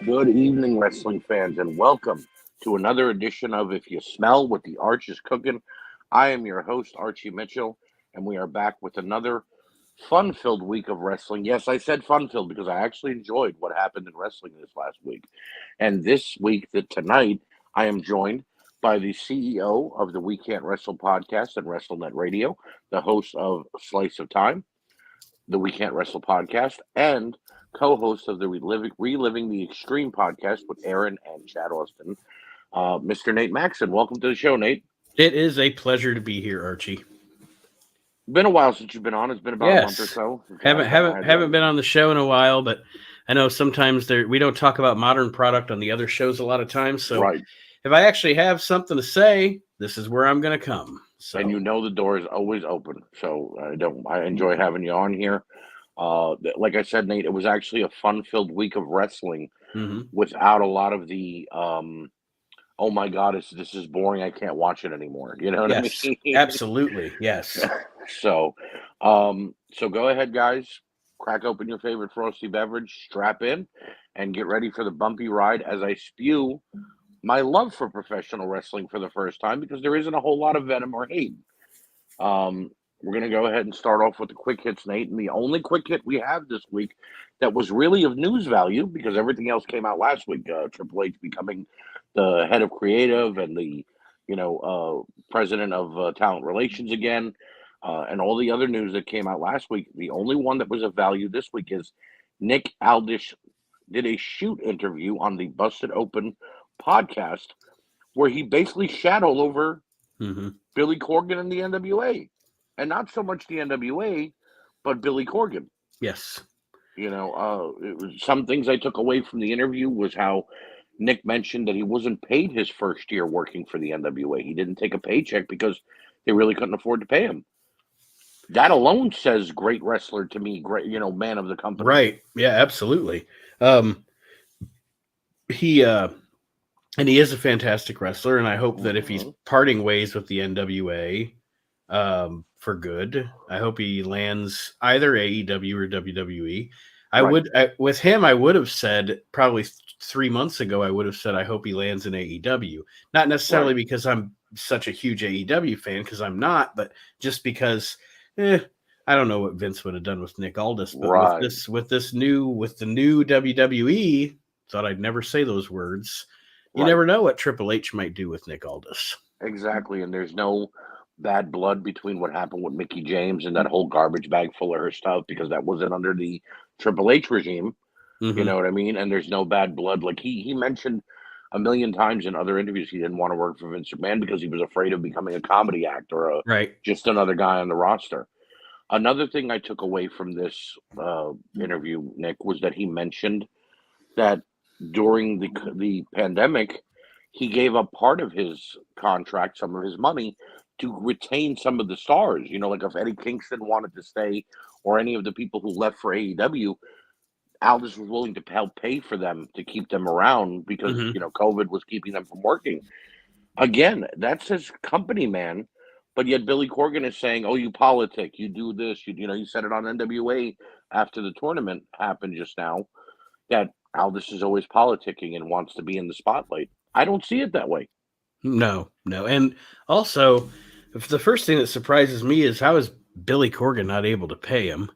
Good evening, wrestling fans, and welcome to another edition of If You Smell What the Arch is Cooking. I am your host, Archie Mitchell, and we are back with another fun-filled week of wrestling. Yes, I said fun-filled because I actually enjoyed what happened in wrestling this last week. And this week, tonight, I am joined by the CEO of the We Can't Wrestle podcast and WrestleNet Radio, the host of Slice of Time, the We Can't Wrestle podcast, and co-host of the Reliving the Extreme podcast with Aaron and Chad Austin, Mr. Nate Maxon. Welcome to the show, Nate. It is a pleasure to be here, Archie. Been a while since you've been on. It's been about a month or so. Haven't been on the show in a while, but I know sometimes we don't talk about modern product on the other shows a lot of times. So right. If I actually have something to say, this is where I'm going to come. So. And you know the door is always open. So I enjoy having you on here. Like I said, Nate, it was actually a fun-filled week of wrestling without a lot of the oh my God, this is boring. I can't watch it anymore. You know what I mean? Absolutely. Yes. So go ahead, guys. Crack open your favorite frosty beverage, strap in, and get ready for the bumpy ride as I spew my love for professional wrestling for the first time, because there isn't a whole lot of venom or hate. We're going to go ahead and start off with the quick hits, Nate. And the only quick hit we have this week that was really of news value, because everything else came out last week. Triple H becoming the head of creative and the, president of talent relations again, and all the other news that came out last week. The only one that was of value this week is Nick Aldis did a shoot interview on the Busted Open podcast where he basically shat all over Billy Corgan and the NWA. And not so much the NWA, but Billy Corgan. Yes. It was some things I took away from the interview was how Nick mentioned that he wasn't paid his first year working for the NWA. He didn't take a paycheck because they really couldn't afford to pay him. That alone says great wrestler to me, great, man of the company. Right. Yeah, absolutely. He is a fantastic wrestler, and I hope that if he's parting ways with the NWA, for good, I hope he lands either AEW or WWE. I would have said probably 3 months ago, I would have said, I hope he lands in AEW. Not necessarily because I'm such a huge AEW fan, because I'm not, but just because, I don't know what Vince would have done with Nick Aldis, but with the new WWE, thought I'd never say those words. You never know what Triple H might do with Nick Aldis. Exactly, and there's no bad blood between what happened with Mickie James and that whole garbage bag full of her stuff, because that wasn't under the Triple H regime. You know what I mean? And there's no bad blood. Like he mentioned a million times in other interviews he didn't want to work for Vince McMahon because he was afraid of becoming a comedy actor or just another guy on the roster. Another thing I took away from this interview, Nick, was that he mentioned that during the pandemic, he gave up part of his contract, some of his money, to retain some of the stars. Like if Eddie Kingston wanted to stay or any of the people who left for AEW, Aldis was willing to help pay for them to keep them around because, COVID was keeping them from working. Again, that's his company, man. But yet Billy Corgan is saying, oh, you politic, you do this. You said it on NWA after the tournament happened just now, that Aldis is always politicking and wants to be in the spotlight. I don't see it that way. No. And also, the first thing that surprises me is how is Billy Corgan not able to pay him?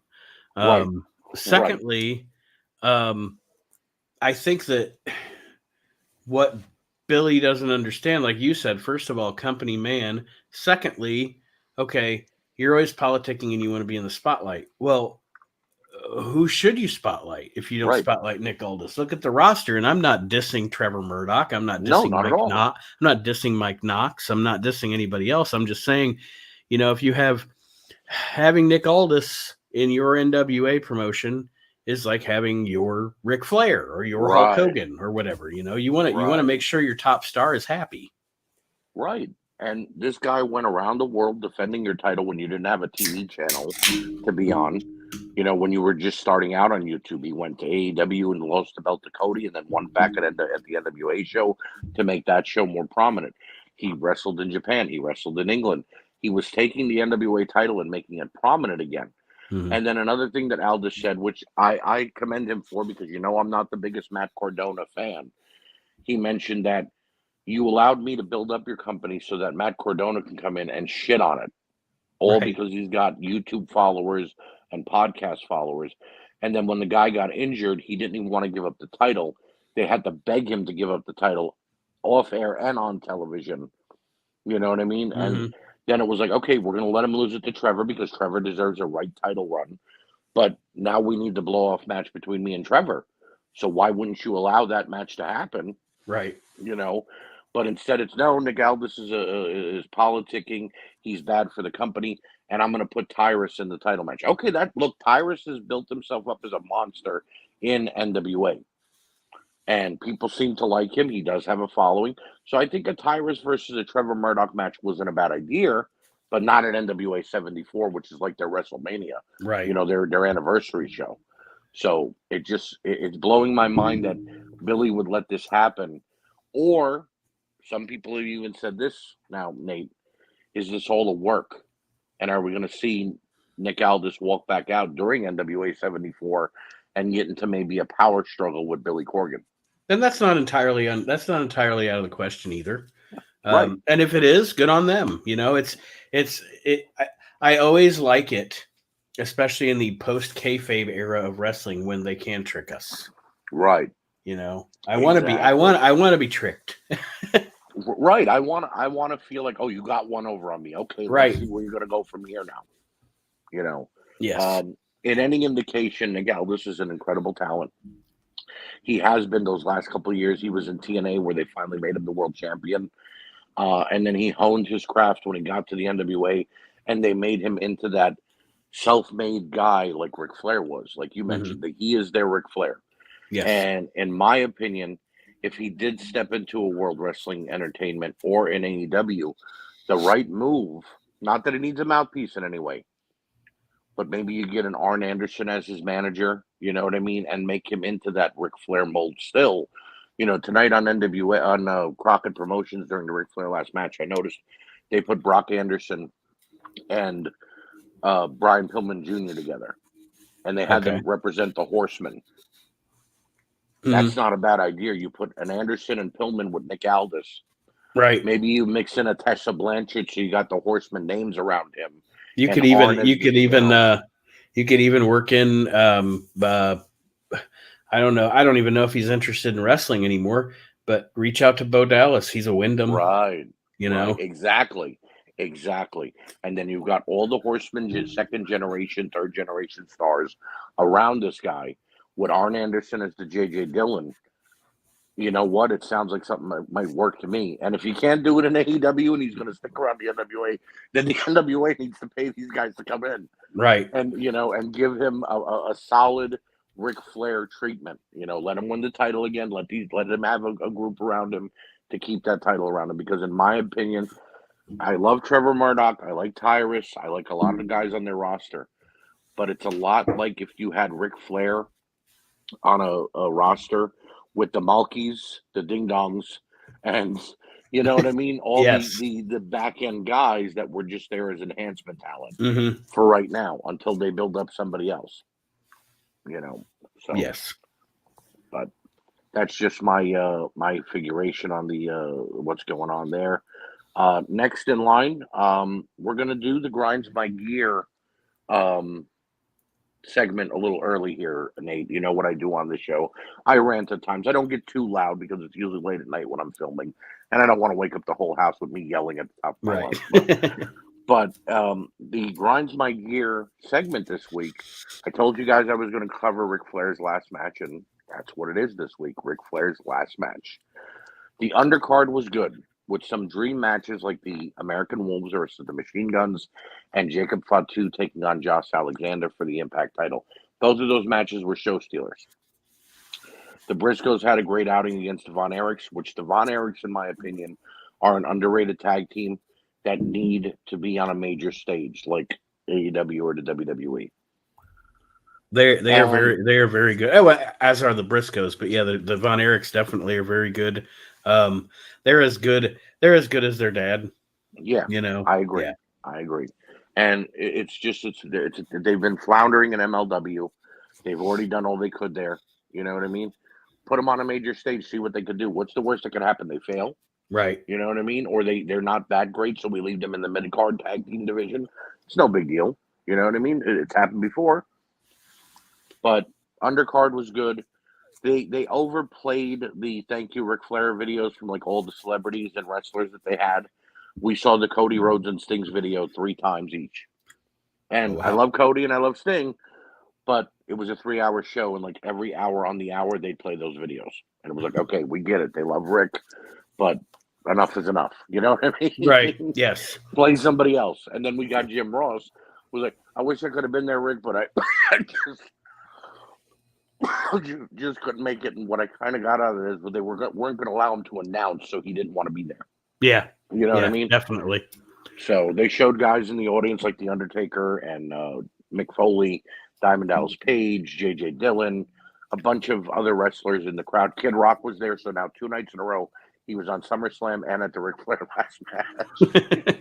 Secondly, I think that what Billy doesn't understand, like you said, first of all, company man. Secondly, okay, you're always politicking and you want to be in the spotlight. Well, who should you spotlight if you don't spotlight Nick Aldis? Look at the roster, and I'm not dissing Trevor Murdoch. I'm not dissing Mike Knox. I'm not dissing Mike Knox. I'm not dissing anybody else. I'm just saying, if you having Nick Aldis in your NWA promotion is like having your Ric Flair or your Hulk Hogan or whatever. You want to make sure your top star is happy. Right. And this guy went around the world defending your title when you didn't have a TV channel to be on. When you were just starting out on YouTube, he went to AEW and lost the belt to Cody and then won back at the NWA show to make that show more prominent. He wrestled in Japan. He wrestled in England. He was taking the NWA title and making it prominent again. And then another thing that Aldis said, which I commend him for, because I'm not the biggest Matt Cardona fan. He mentioned that you allowed me to build up your company so that Matt Cardona can come in and shit on it, all Right. because he's got YouTube followers and podcast followers. And then when the guy got injured, he didn't even want to give up the title. They had to beg him to give up the title off air and on television. You know what I mean? And then it was like, okay, we're going to let him lose it to Trevor because Trevor deserves a right title run. But now we need the blow off match between me and Trevor. So why wouldn't you allow that match to happen? Right. But instead it's no, Nick Aldis is politicking. He's bad for the company. And I'm going to put Tyrus in the title match. Okay, Tyrus has built himself up as a monster in NWA. And people seem to like him. He does have a following. So I think a Tyrus versus a Trevor Murdoch match wasn't a bad idea, but not at NWA 74, which is like their WrestleMania, Right. their anniversary show. So it's blowing my mind that Billy would let this happen. Or some people have even said this now, Nate, is this all a work? And are we going to see Nick Aldis walk back out during NWA 74 and get into maybe a power struggle with Billy Corgan? And that's not entirely out of the question either. Right. And if it is, good on them. I always like it, especially in the post kayfabe era of wrestling, when they can trick us. Right. I want to be tricked. Right. I want to feel like, oh, you got one over on me. Okay. Right. Let's see where you're going to go from here now. Yes. In any indication, Nick Aldis is an incredible talent. He has been those last couple of years. He was in TNA where they finally made him the world champion. And then he honed his craft when he got to the NWA, and they made him into that self-made guy like Ric Flair was. Like you mentioned, that he is their Ric Flair. Yes. And in my opinion, if he did step into a World Wrestling Entertainment or in AEW, the right move, not that he needs a mouthpiece in any way, but maybe you get an Arn Anderson as his manager, you know what I mean, and make him into that Ric Flair mold still. Tonight on NWA, on Crockett Promotions during the Ric Flair last match, I noticed they put Brock Anderson and Brian Pillman Jr. together, and they had them represent the Horsemen. That's not a bad idea. You put an Anderson and Pillman with Nick Aldis. Right. Maybe you mix in a Tessa Blanchard, so you got the Horseman names around him. You could even work in I don't know. I don't even know if he's interested in wrestling anymore, but reach out to Bo Dallas. He's a Wyndham. Right. Right. Exactly. And then you've got all the Horsemen, second generation, third generation stars around this guy with Arn Anderson as the J.J. Dillon. You know what? It sounds like something that might work to me. And if he can't do it in AEW and he's going to stick around the NWA, then the NWA needs to pay these guys to come in. Right. And, and give him a solid Ric Flair treatment. Let him win the title again. Let him have a group around him to keep that title around him. Because in my opinion, I love Trevor Murdoch. I like Tyrus. I like a lot of the guys on their roster. But it's a lot like if you had Ric Flair on a roster with the Malkies, the Ding Dongs, and you know what I mean? All the back end guys that were just there as enhancement talent for right now until they build up somebody else. So yes. But that's just my my figuration on the what's going on there. Next in line, we're gonna do the Grinds My Gear segment a little early here, Nate. You know what I do on the show. I rant at times. I don't get too loud because it's usually late at night when I'm filming, and I don't want to wake up the whole house with me yelling at the top of my lungs. But the Grinds My Gear segment this week, I told you guys I was going to cover Ric Flair's last match, and that's what it is this week, Ric Flair's last match. The undercard was good, with some dream matches like the American Wolves versus the Machine Guns and Jacob Fatu taking on Josh Alexander for the Impact title. Both of those matches were show stealers. The Briscoes had a great outing against the Von Erichs, which the Von Erichs, in my opinion, are an underrated tag team that need to be on a major stage like AEW or the WWE. They are very good. Oh, as are the Briscoes, but yeah, the Von Erichs definitely are very good. They're as good as their dad. Yeah, I agree. Yeah. I agree. And they've been floundering in MLW. They've already done all they could there. You know what I mean? Put them on a major stage, see what they could do. What's the worst that could happen? They fail. Right. You know what I mean? Or they're not that great, so we leave them in the mid card tag team division. It's no big deal. You know what I mean? It's happened before. But undercard was good. They overplayed the thank you Ric Flair videos from like all the celebrities and wrestlers that they had. We saw the Cody Rhodes and Sting's video 3 times each. And I love Cody and I love Sting, but it was a 3-hour show, and like every hour on the hour they'd play those videos. And it was like, okay, we get it. They love Rick, but enough is enough. You know what I mean? Right. Yes. Play somebody else. And then we got Jim Ross, who was like, I wish I could have been there, Rick, but I just couldn't make it. And what I kind of got out of this, but they weren't going to allow him to announce, so he didn't want to be there. Yeah. You know what I mean? Definitely. So they showed guys in the audience like The Undertaker and Mick Foley, Diamond Dallas Page, J.J. Dillon, a bunch of other wrestlers in the crowd. Kid Rock was there, so now 2 nights in a row, he was on SummerSlam and at the Ric Flair last match.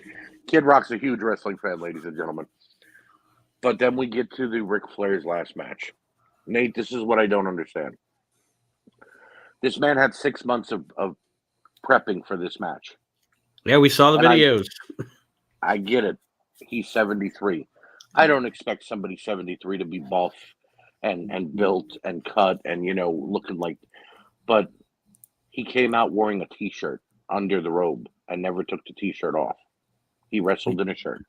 Kid Rock's a huge wrestling fan, ladies and gentlemen. But then we get to the Ric Flair's last match. Nate, this is what I don't understand. This man had 6 months of prepping for this match. Yeah, we saw the videos. I get it. He's 73. I don't expect somebody 73 to be buff and built and cut and, looking like, but he came out wearing a t-shirt under the robe and never took the t-shirt off. He wrestled in a shirt.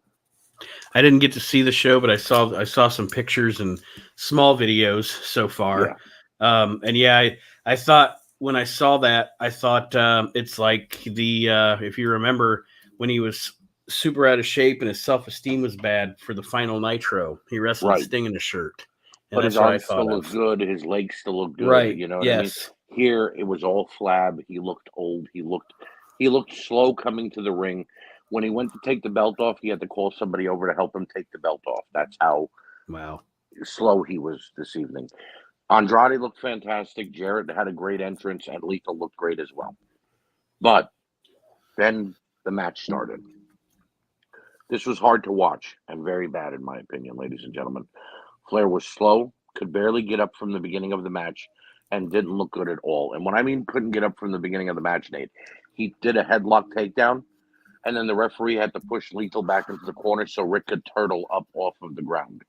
I didn't get to see the show, but I saw some pictures and small videos so far. Yeah. I thought when I saw that, I thought it's like if you remember when he was super out of shape and his self-esteem was bad for the final Nitro, he wrestled Sting in a shirt. And but his arms still look good. His legs still look good. Right. You know what I mean? Here, it was all flab. He looked old. He looked slow coming to the ring. When he went to take the belt off, he had to call somebody over to help him take the belt off. That's how slow he was this evening. Andrade looked fantastic. Jarrett had a great entrance, and Lethal looked great as well. But then the match started. This was hard to watch and very bad, in my opinion, ladies and gentlemen. Flair was slow, could barely get up from the beginning of the match, and didn't look good at all. And when I mean couldn't get up from the beginning of the match, Nate, he did a headlock takedown, and then the referee had to push Lethal back into the corner so Rick could turtle up off of the ground.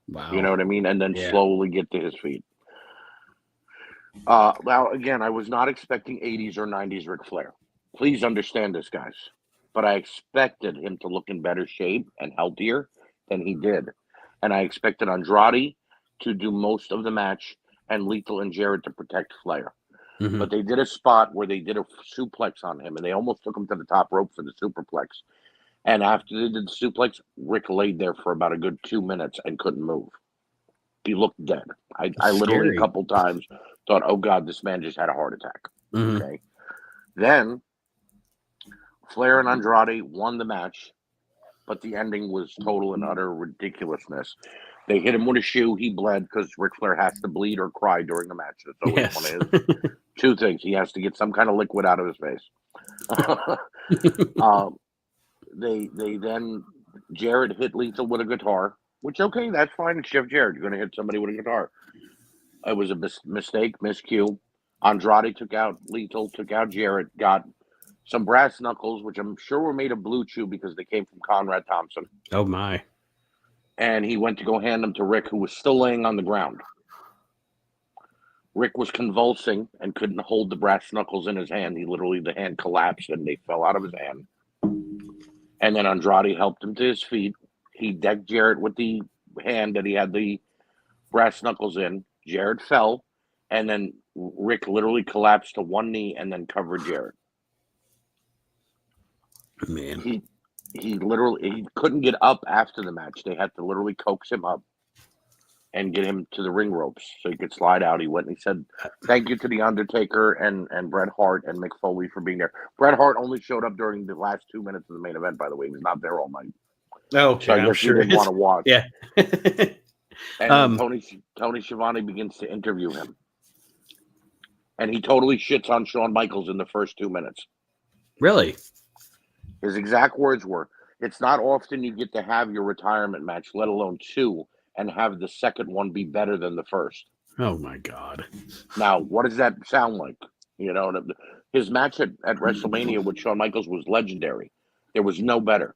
Wow. You know what I mean? And then slowly get to his feet. Now, again, I was not expecting 80s or 90s Ric Flair. Please understand this, guys. But I expected him to look in better shape and healthier than he did. And I expected Andrade to do most of the match and Lethal and Jarrett to protect Flair. Mm-hmm. But they did a spot where they did a suplex on him, and they almost took him to the top rope for the superplex. And after they did the suplex, Rick laid there for about a good 2 minutes and couldn't move. He looked dead. I literally a couple times thought, oh, God, this man just had a heart attack. Mm-hmm. Okay. Then Flair and Andrade won the match, but the ending was total and utter ridiculousness. They hit him with a shoe. He bled because Ric Flair has to bleed or cry during the match. That's always one of his 2 things. He has to get some kind of liquid out of his face. They then Jarrett hit Lethal with a guitar, which, okay, that's fine. It's Jeff Jarrett. You're going to hit somebody with a guitar. It was a mistake, miscue. Andrade took out Lethal, took out Jarrett, got some brass knuckles, which I'm sure were made of Blue Chew because they came from Conrad Thompson. Oh, my. And he went to go hand them to Rick, who was still laying on the ground. Rick was convulsing and couldn't hold the brass knuckles in his hand. The hand collapsed and they fell out of his hand. And then Andrade helped him to his feet. He decked Jarrett with the hand that he had the brass knuckles in. Jarrett fell, and then Rick literally collapsed to one knee and then covered Jarrett. Man. He couldn't get up after the match. They had to literally coax him up and get him to the ring ropes so he could slide out. He went and he said, thank you to The Undertaker and Bret Hart and Mick Foley for being there. Bret Hart only showed up during the last 2 minutes of the main event, by the way. He was not there all night. Oh, so I guess sure he didn't want to watch. Yeah. And Tony Schiavone begins to interview him. And he totally shits on Shawn Michaels in the first 2 minutes. Really? His exact words were, It's not often you get to have your retirement match, let alone two, and have the second one be better than the first. Oh my God. Now, what does that sound like? His match at WrestleMania with Shawn Michaels was legendary. There was no better.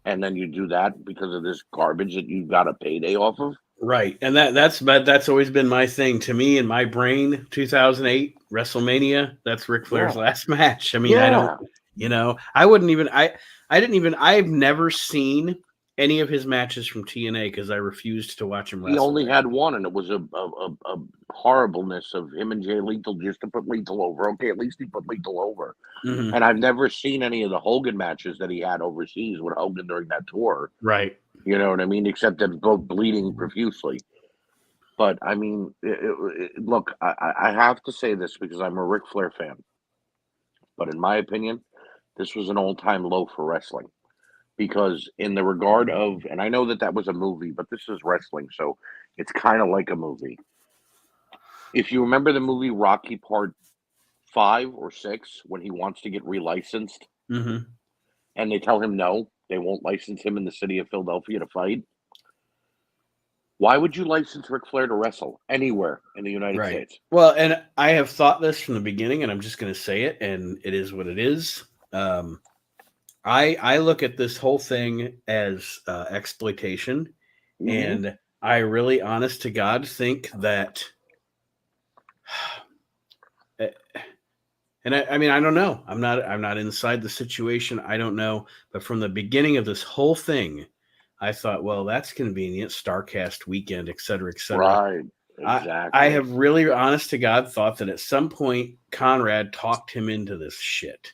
And then you do that because of this garbage that you got a payday off of. Right. And that's always been my thing. To me, in my brain, 2008 WrestleMania, that's Ric Flair's last match. I mean, I don't, I wouldn't even, I've never seen any of his matches from TNA because I refused to watch him wrestle. He only had one, and it was a horribleness of him and Jay Lethal just to put Lethal over. Okay, at least he put Lethal over. Mm-hmm. And I've never seen any of the Hogan matches that he had overseas with Hogan during that tour. Right. You know what I mean? Except them both bleeding profusely. But, I mean, look, I have to say this because I'm a Ric Flair fan. But in my opinion, this was an all-time low for wrestling. Because in the regard of, and I know that was a movie, but this is wrestling, so it's kind of like a movie. If you remember the movie Rocky Part 5 or 6, when he wants to get relicensed, mm-hmm. and they tell him no, they won't license him in the city of Philadelphia to fight. Why would you license Ric Flair to wrestle anywhere in the United States? Well, and I have thought this from the beginning, and I'm just going to say it, and it is what it is. I look at this whole thing as exploitation, Mm-hmm. and I really, honest to God, think that. And I mean, I don't know. I'm not inside the situation. I don't know. But from the beginning of this whole thing, I thought, well, that's convenient. StarCast weekend, et cetera, et cetera. Right. Exactly. I have really, honest to God, thought that at some point Conrad talked him into this shit,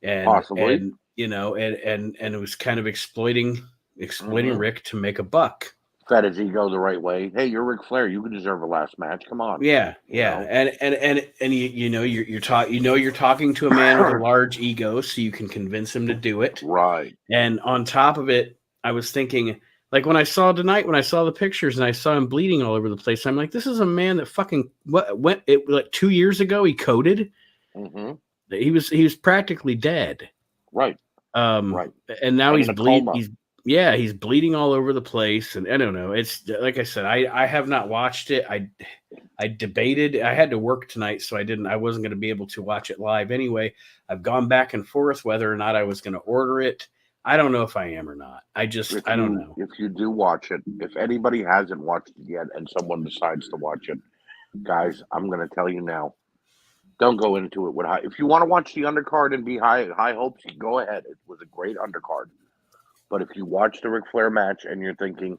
and possibly, and it was kind of exploiting mm-hmm. Rick to make a buck. Fed his ego the right way. Hey, you're Ric Flair. You can deserve a last match. Come on. Yeah. And you're talking to a man with a large ego, so you can convince him to do it. Right. And on top of it, I was thinking, like when I saw the pictures and I saw him bleeding all over the place, I'm like, this is a man that fucking went like 2 years ago he coded. Mm-hmm. He was practically dead. Right. Right. And now he's bleeding. He's bleeding all over the place, and I don't know. It's like I said, I have not watched it. I debated. I had to work tonight, so I wasn't going to be able to watch it live anyway. I've gone back and forth whether or not I was going to order it. I don't know if I am or not. I don't know. If you do watch it, if anybody hasn't watched it yet and someone decides to watch it, guys, I'm going to tell you now. Don't go into it with high. If you want to watch the undercard and be high hopes, go ahead. It was a great undercard. But if you watch the Ric Flair match and you're thinking,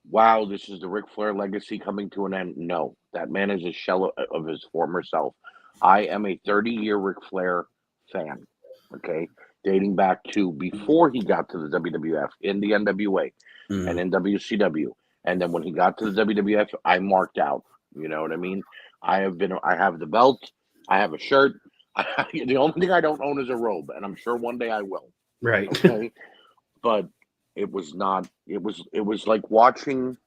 wow, this is the Ric Flair legacy coming to an end, no. That man is a shell of his former self. I am a 30-year Ric Flair fan, okay, dating back to before he got to the WWF, in the NWA, and in WCW. And then when he got to the WWF, I marked out. You know what I mean? I have the belt. I have a shirt. The only thing I don't own is a robe, and I'm sure one day I will. Right. Okay. But it was not. It was like watching.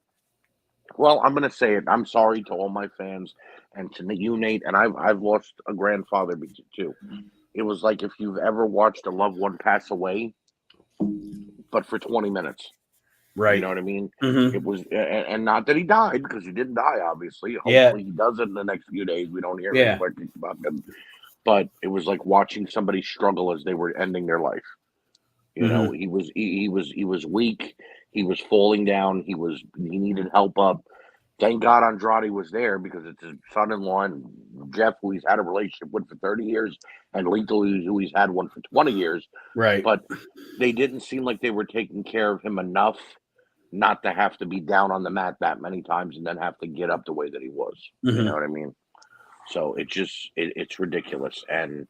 Well, I'm going to say it. I'm sorry to all my fans and to you, Nate. And I've lost a grandfather too. It was like if you've ever watched a loved one pass away, but for 20 minutes. Right. You know what I mean? Mm-hmm. It was, and not that he died, because he didn't die, obviously. Hopefully he does it in the next few days. We don't hear any questions about him. But it was like watching somebody struggle as they were ending their life. You know, he was weak. He was falling down. He needed help up. Thank God Andrade was there, because it's his son-in-law, and Jeff, who he's had a relationship with for 30 years, and Lethal, who he's had one for 20 years. Right. But they didn't seem like they were taking care of him enough not to have to be down on the mat that many times and then have to get up the way that he was. Mm-hmm. You know what I mean? So it's ridiculous. And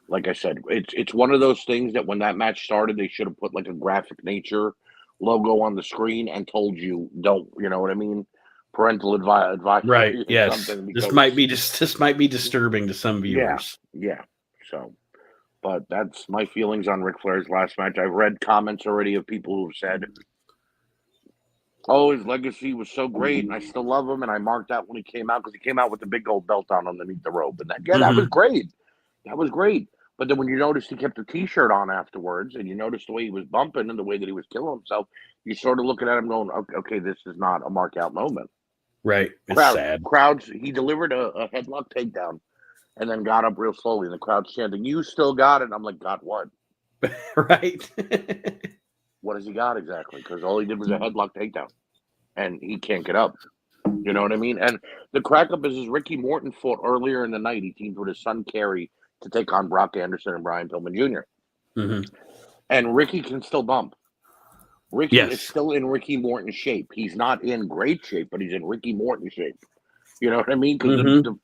like I said, it's one of those things that when that match started, they should have put like a Graphic Nature logo on the screen and told you, don't, you know what I mean? Parental advice. Right. Yes. This might be disturbing to some viewers. Yeah. So, but that's my feelings on Ric Flair's last match. I've read comments already of people who've said, oh, his legacy was so great, and I still love him, and I marked out when he came out, because he came out with the big gold belt on underneath the robe. And that was great. That was great. But then when you notice he kept the T-shirt on afterwards, and you notice the way he was bumping and the way that he was killing himself, you sort of looking at him going, okay, this is not a mark out moment. Right. It's sad. Crowds, he delivered a headlock takedown and then got up real slowly, and the crowd's chanting, "You still got it." And I'm like, got what? Right. What has he got exactly? Because all he did was a headlock takedown, and he can't get up. You know what I mean? And the crack up is Ricky Morton fought earlier in the night. He teamed with his son Kerry to take on Brock Anderson and Brian Pillman Jr. Mm-hmm. And Ricky can still bump. Ricky is still in Ricky Morton shape. He's not in great shape, but he's in Ricky Morton shape. You know what I mean? Because the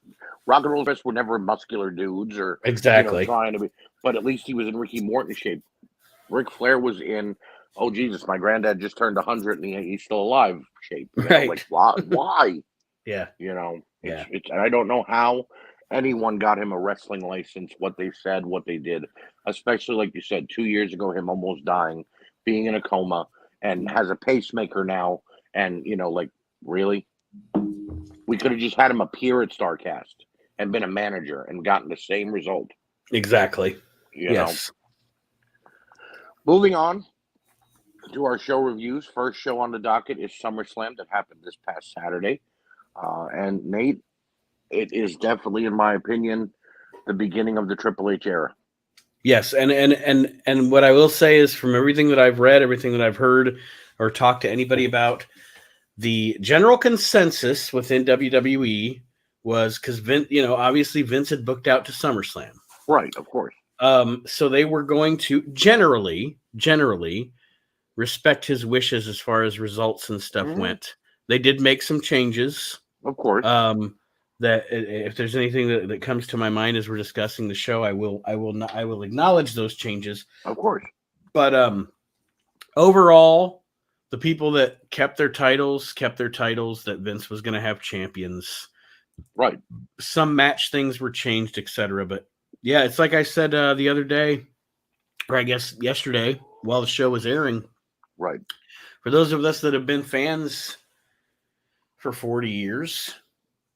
Rock and Roll Express were never muscular dudes or trying to be, but at least he was in Ricky Morton shape. Ric Flair was in, oh Jesus, my granddad just turned 100 and he's still alive shape. You know? Right? Like why? Yeah. You know, it's I don't know how anyone got him a wrestling license. What they said, what they did, especially like you said, 2 years ago, him almost dying, being in a coma, and has a pacemaker now, and like really. We could have just had him appear at StarCast and been a manager and gotten the same result. Exactly. You know. Moving on to our show reviews. First show on the docket is SummerSlam that happened this past Saturday. And Nate, it is definitely, in my opinion, the beginning of the Triple H era. Yes, and what I will say is, from everything that I've read, everything that I've heard or talked to anybody about, the general consensus within WWE was, because Vince, obviously Vince had booked out to SummerSlam. Right, of course. So they were going to generally respect his wishes as far as results and stuff went. They did make some changes. Of course. That if there's anything that comes to my mind as we're discussing the show, I will acknowledge those changes. Of course. But overall, the people that kept their titles that Vince was going to have champions. Right. Some match things were changed, etc. But yeah, it's like I said the other day, or I guess yesterday, while the show was airing. Right. For those of us that have been fans for 40 years,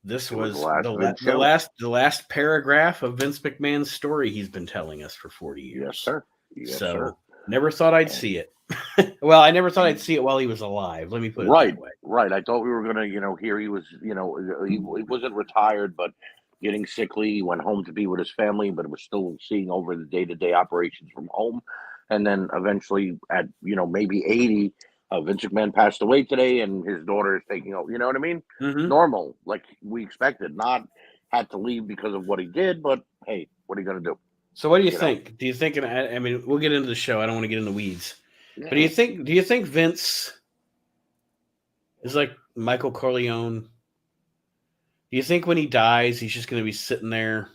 this was the last paragraph of Vince McMahon's story he's been telling us for 40 years. Yes, sir. Yes, sir. Never thought I'd see it. Well, I never thought I'd see it while he was alive. Let me put it that way. Right. I thought we were gonna, hear he was, he wasn't retired, but getting sickly. He went home to be with his family, but was still seeing over the day-to-day operations from home. And then eventually, at maybe 80, Vince McMahon passed away today, and his daughter is taking over. You know what I mean? Mm-hmm. Normal, like we expected. Not had to leave because of what he did, but hey, what are you gonna do? So, what do you think? Do you think? I mean, we'll get into the show. I don't want to get in the weeds. Yeah. But do you think Vince is like Michael Corleone? Do you think when he dies, he's just going to be sitting there,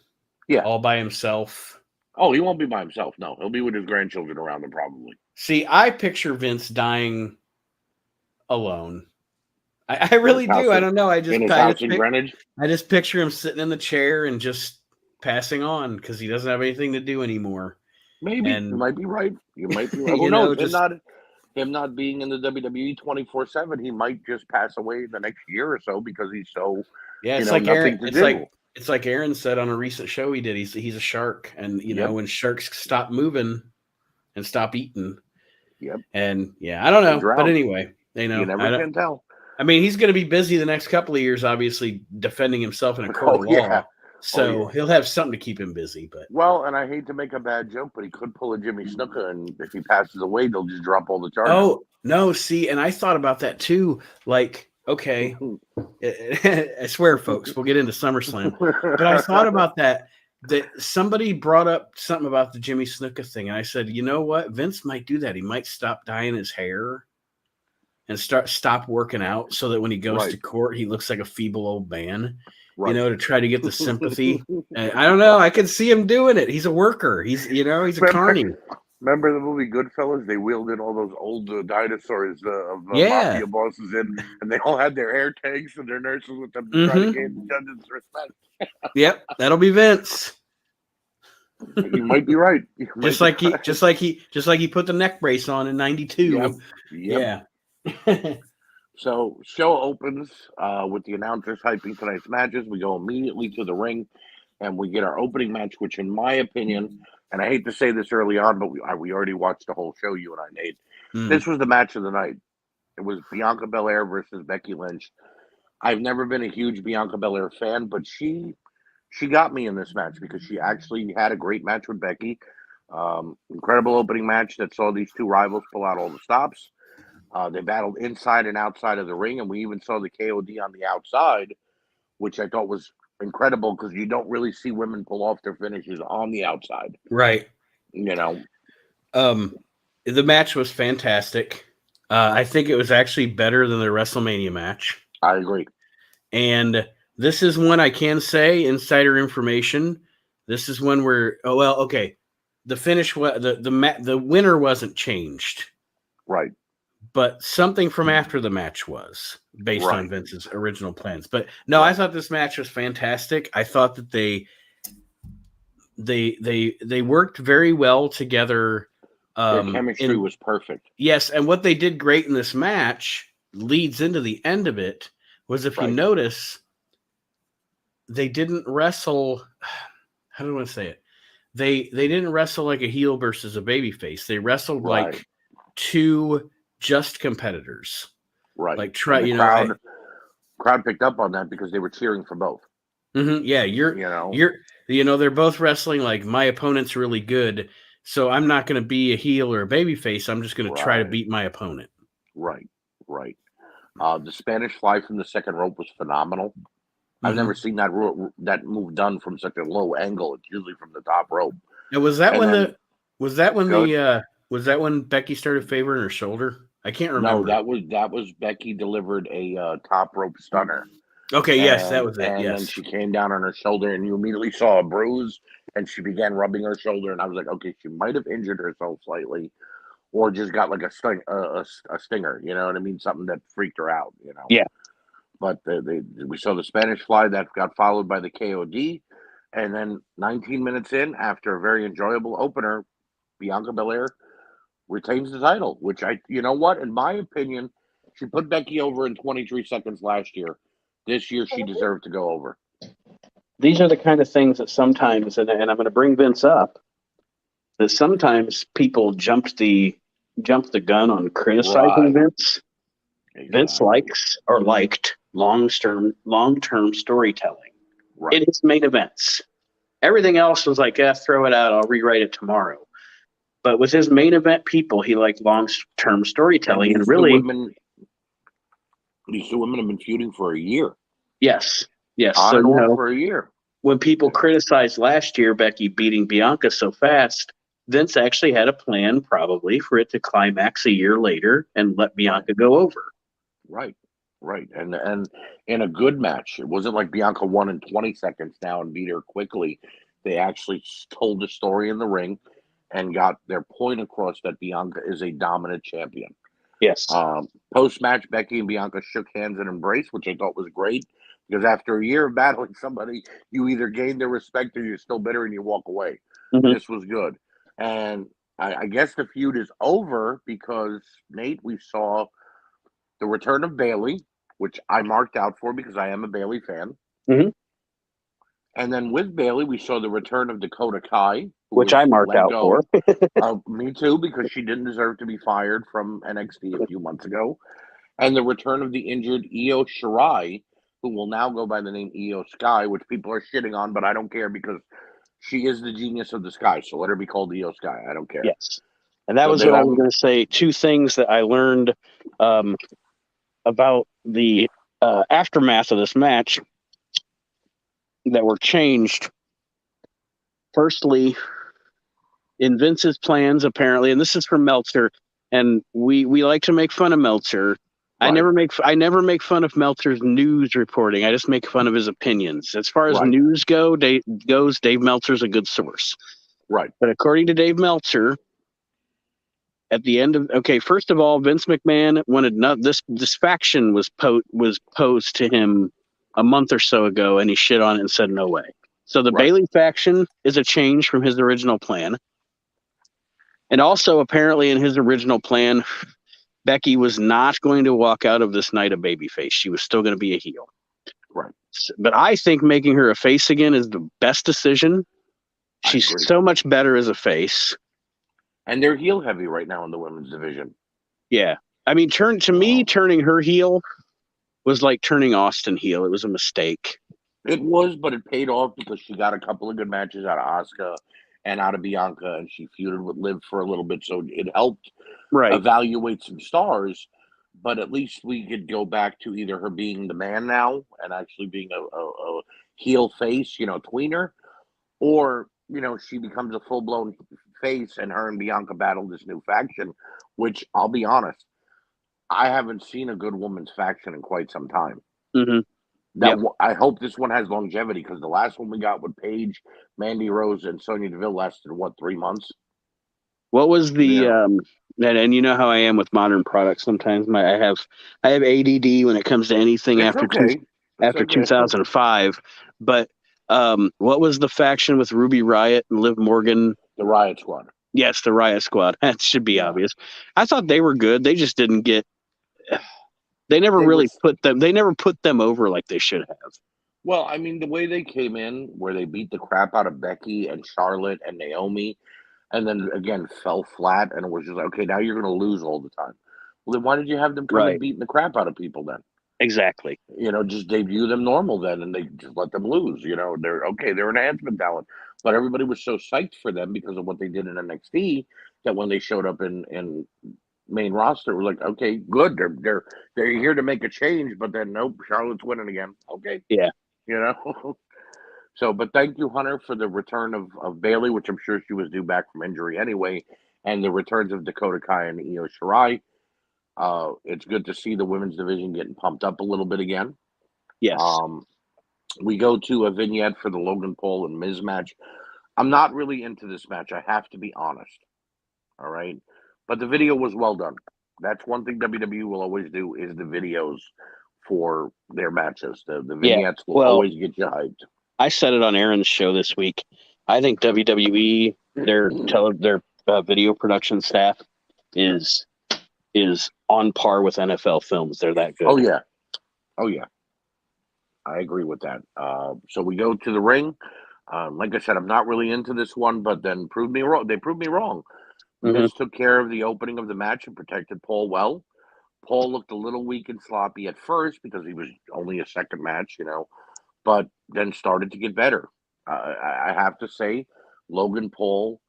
all by himself? Oh, he won't be by himself. No, he'll be with his grandchildren around him, probably. See, I picture Vince dying alone. I really do. I don't know. I just picture him sitting in the chair and just passing on because he doesn't have anything to do anymore. Maybe you might be right. You might be right. Who knows? Him not being in the WWE 24/7, he might just pass away the next year or so because he's so it's like Aaron. It's like Aaron said on a recent show he did. He's a shark, and when sharks stop moving and stop eating. Yep. And I don't know, but anyway, you never can tell. I mean, he's going to be busy the next couple of years, obviously defending himself in a court of law. So he'll have something to keep him busy. But and I hate to make a bad joke, but he could pull a Jimmy Snuka, and if he passes away, they'll just drop all the charges. Oh no, see, and I thought about that too. Like, okay, I swear, folks, we'll get into SummerSlam, but I thought about that somebody brought up something about the Jimmy Snuka thing, and I said, you know what, Vince might do that. He might stop dyeing his hair and stop working out, so that when he goes to court, he looks like a feeble old man. Right. To try to get the sympathy. I don't know. I can see him doing it. He's a worker. He's a carny. Remember the movie Goodfellas? They wheeled in all those old dinosaurs of mafia bosses in, and they all had their hair tags and their nurses with them to try to gain the judges' respect. Yep, that'll be Vince. You might be right. Just like he put the neck brace on in '92. Yep. Yeah. So, show opens with the announcers hyping tonight's matches. We go immediately to the ring, and we get our opening match, which, in my opinion, and I hate to say this early on, but we already watched the whole show, you and I, Nate. Mm. This was the match of the night. It was Bianca Belair versus Becky Lynch. I've never been a huge Bianca Belair fan, but she got me in this match because she actually had a great match with Becky. Incredible opening match that saw these two rivals pull out all the stops. They battled inside and outside of the ring, and we even saw the KOD on the outside, which I thought was incredible because you don't really see women pull off their finishes on the outside. Right. You know. The match was fantastic. I think it was actually better than the WrestleMania match. I agree. And this is one I can say, insider information. This is one where, the finish, the winner wasn't changed. Right. But something from after the match was based on Vince's original plans. But no, I thought this match was fantastic. I thought that they worked very well together. Their chemistry was perfect. Yes, and what they did great in this match leads into the end of it was, if you notice, they didn't wrestle. How do I want to say it? They didn't wrestle like a heel versus a babyface. They wrestled like two just competitors. Right. Like crowd picked up on that because they were cheering for both. Mm-hmm, yeah, they're both wrestling like, my opponent's really good, so I'm not going to be a heel or a babyface. I'm just going to try to beat my opponent. Right. The Spanish fly from the second rope was phenomenal. I've never seen that move done from such a low angle. It's usually from the top rope. And was that when Becky started favoring her shoulder? I can't remember. No, that was Becky delivered a top rope stunner. Okay, yes, that was it. And then she came down on her shoulder, and you immediately saw a bruise, and she began rubbing her shoulder, and I was like, okay, she might have injured herself slightly, or just got like a stinger. You know what I mean? Something that freaked her out. You know? Yeah. But we saw the Spanish fly that got followed by the KOD, and then 19 minutes in, after a very enjoyable opener, Bianca Belair retains the title, which you know what? In my opinion, she put Becky over in 23 seconds last year. This year, she deserved to go over. These are the kind of things that sometimes, and I'm going to bring Vince up, that sometimes people jump the gun on criticizing Vince. Exactly. Vince liked long-term storytelling in his main events. Everything else was like, throw it out, I'll rewrite it tomorrow. But with his main event people, he liked long-term storytelling, and really, these two women have been feuding for a year. Yes. On and off for a year. When people criticized last year Becky beating Bianca so fast, Vince actually had a plan, probably, for it to climax a year later and let Bianca go over. Right. And in a good match. It wasn't like Bianca won in 20 seconds now and beat her quickly. They actually told the story in the ring and got their point across that Bianca is a dominant champion. Yes. Post-match, Becky and Bianca shook hands and embraced, which I thought was great, because after a year of battling somebody, you either gain their respect or you're still bitter and you walk away. Mm-hmm. This was good. And I guess the feud is over because, Nate, we saw the return of Bayley, which I marked out for because I am a Bayley fan. Mm-hmm. And then with Bayley, we saw the return of Dakota Kai, which I marked out for. Me too, because she didn't deserve to be fired from NXT a few months ago. And the return of the injured Io Shirai, who will now go by the name Io Sky, which people are shitting on, but I don't care because she is the genius of the sky. So let her be called Io Sky. I don't care. Yes. And that was what I was going to say. Two things that I learned about the aftermath of this match that were changed. Firstly, in Vince's plans, apparently, and this is from Meltzer, and we like to make fun of Meltzer. Right. I never make fun of Meltzer's news reporting. I just make fun of his opinions. As far as news goes, Dave Meltzer's a good source. Right. But according to Dave Meltzer, at the end of first of all, Vince McMahon wanted this faction was posed to him a month or so ago, and he shit on it and said no way. So the Bayley faction is a change from his original plan. And also, apparently, in his original plan, Becky was not going to walk out of this night a babyface. She was still going to be a heel. Right. But I think making her a face again is the best decision. She's so much better as a face. And they're heel heavy right now in the women's division. Yeah. I mean, turning her heel was like turning Austin heel. It was a mistake. It was, but it paid off because she got a couple of good matches out of Asuka and out of Bianca, and she feuded with Liv for a little bit, so it helped evaluate some stars. But at least we could go back to either her being the man now and actually being a heel face, tweener, or she becomes a full blown face, and her and Bianca battle this new faction. Which I'll be honest, I haven't seen a good women's faction in quite some time. Mm-hmm. I hope this one has longevity, because the last one we got with Paige, Mandy Rose, and Sonya Deville lasted 3 months. What was the and you know how I am with modern products. Sometimes I have ADD when it comes to anything after 2005. But what was the faction with Ruby Riott and Liv Morgan? The Riot Squad. Yes, the Riot Squad. That should be obvious. I thought they were good. They just didn't get. They never put them over like they should have. Well, I mean, the way they came in, where they beat the crap out of Becky and Charlotte and Naomi, and then again fell flat, and it was just like, okay, now you're going to lose all the time. Well, then why did you have them come and beating the crap out of people then? Exactly. Just debut them normal then, and they just let them lose. They're enhancement talent, but everybody was so psyched for them because of what they did in NXT that when they showed up in main roster, we're like, okay, good. They're here to make a change, but then nope, Charlotte's winning again. Okay, yeah, So, but thank you, Hunter, for the return of Bailey, which I'm sure she was due back from injury anyway, and the returns of Dakota Kai and Io Shirai. It's good to see the women's division getting pumped up a little bit again. Yes. We go to a vignette for the Logan Paul and Miz match. I'm not really into this match. I have to be honest. All right. But the video was well done. That's one thing WWE will always do, is the videos for their matches. The vignettes will always get you hyped. I said it on Aaron's show this week. I think WWE, their video production staff is on par with NFL films. They're that good. Oh yeah. I agree with that. So we go to the ring. Like I said, I'm not really into this one, but then they proved me wrong. Miz took care of the opening of the match and protected Paul well. Paul looked a little weak and sloppy at first because he was only a second match, but then started to get better. I have to say, Logan Paul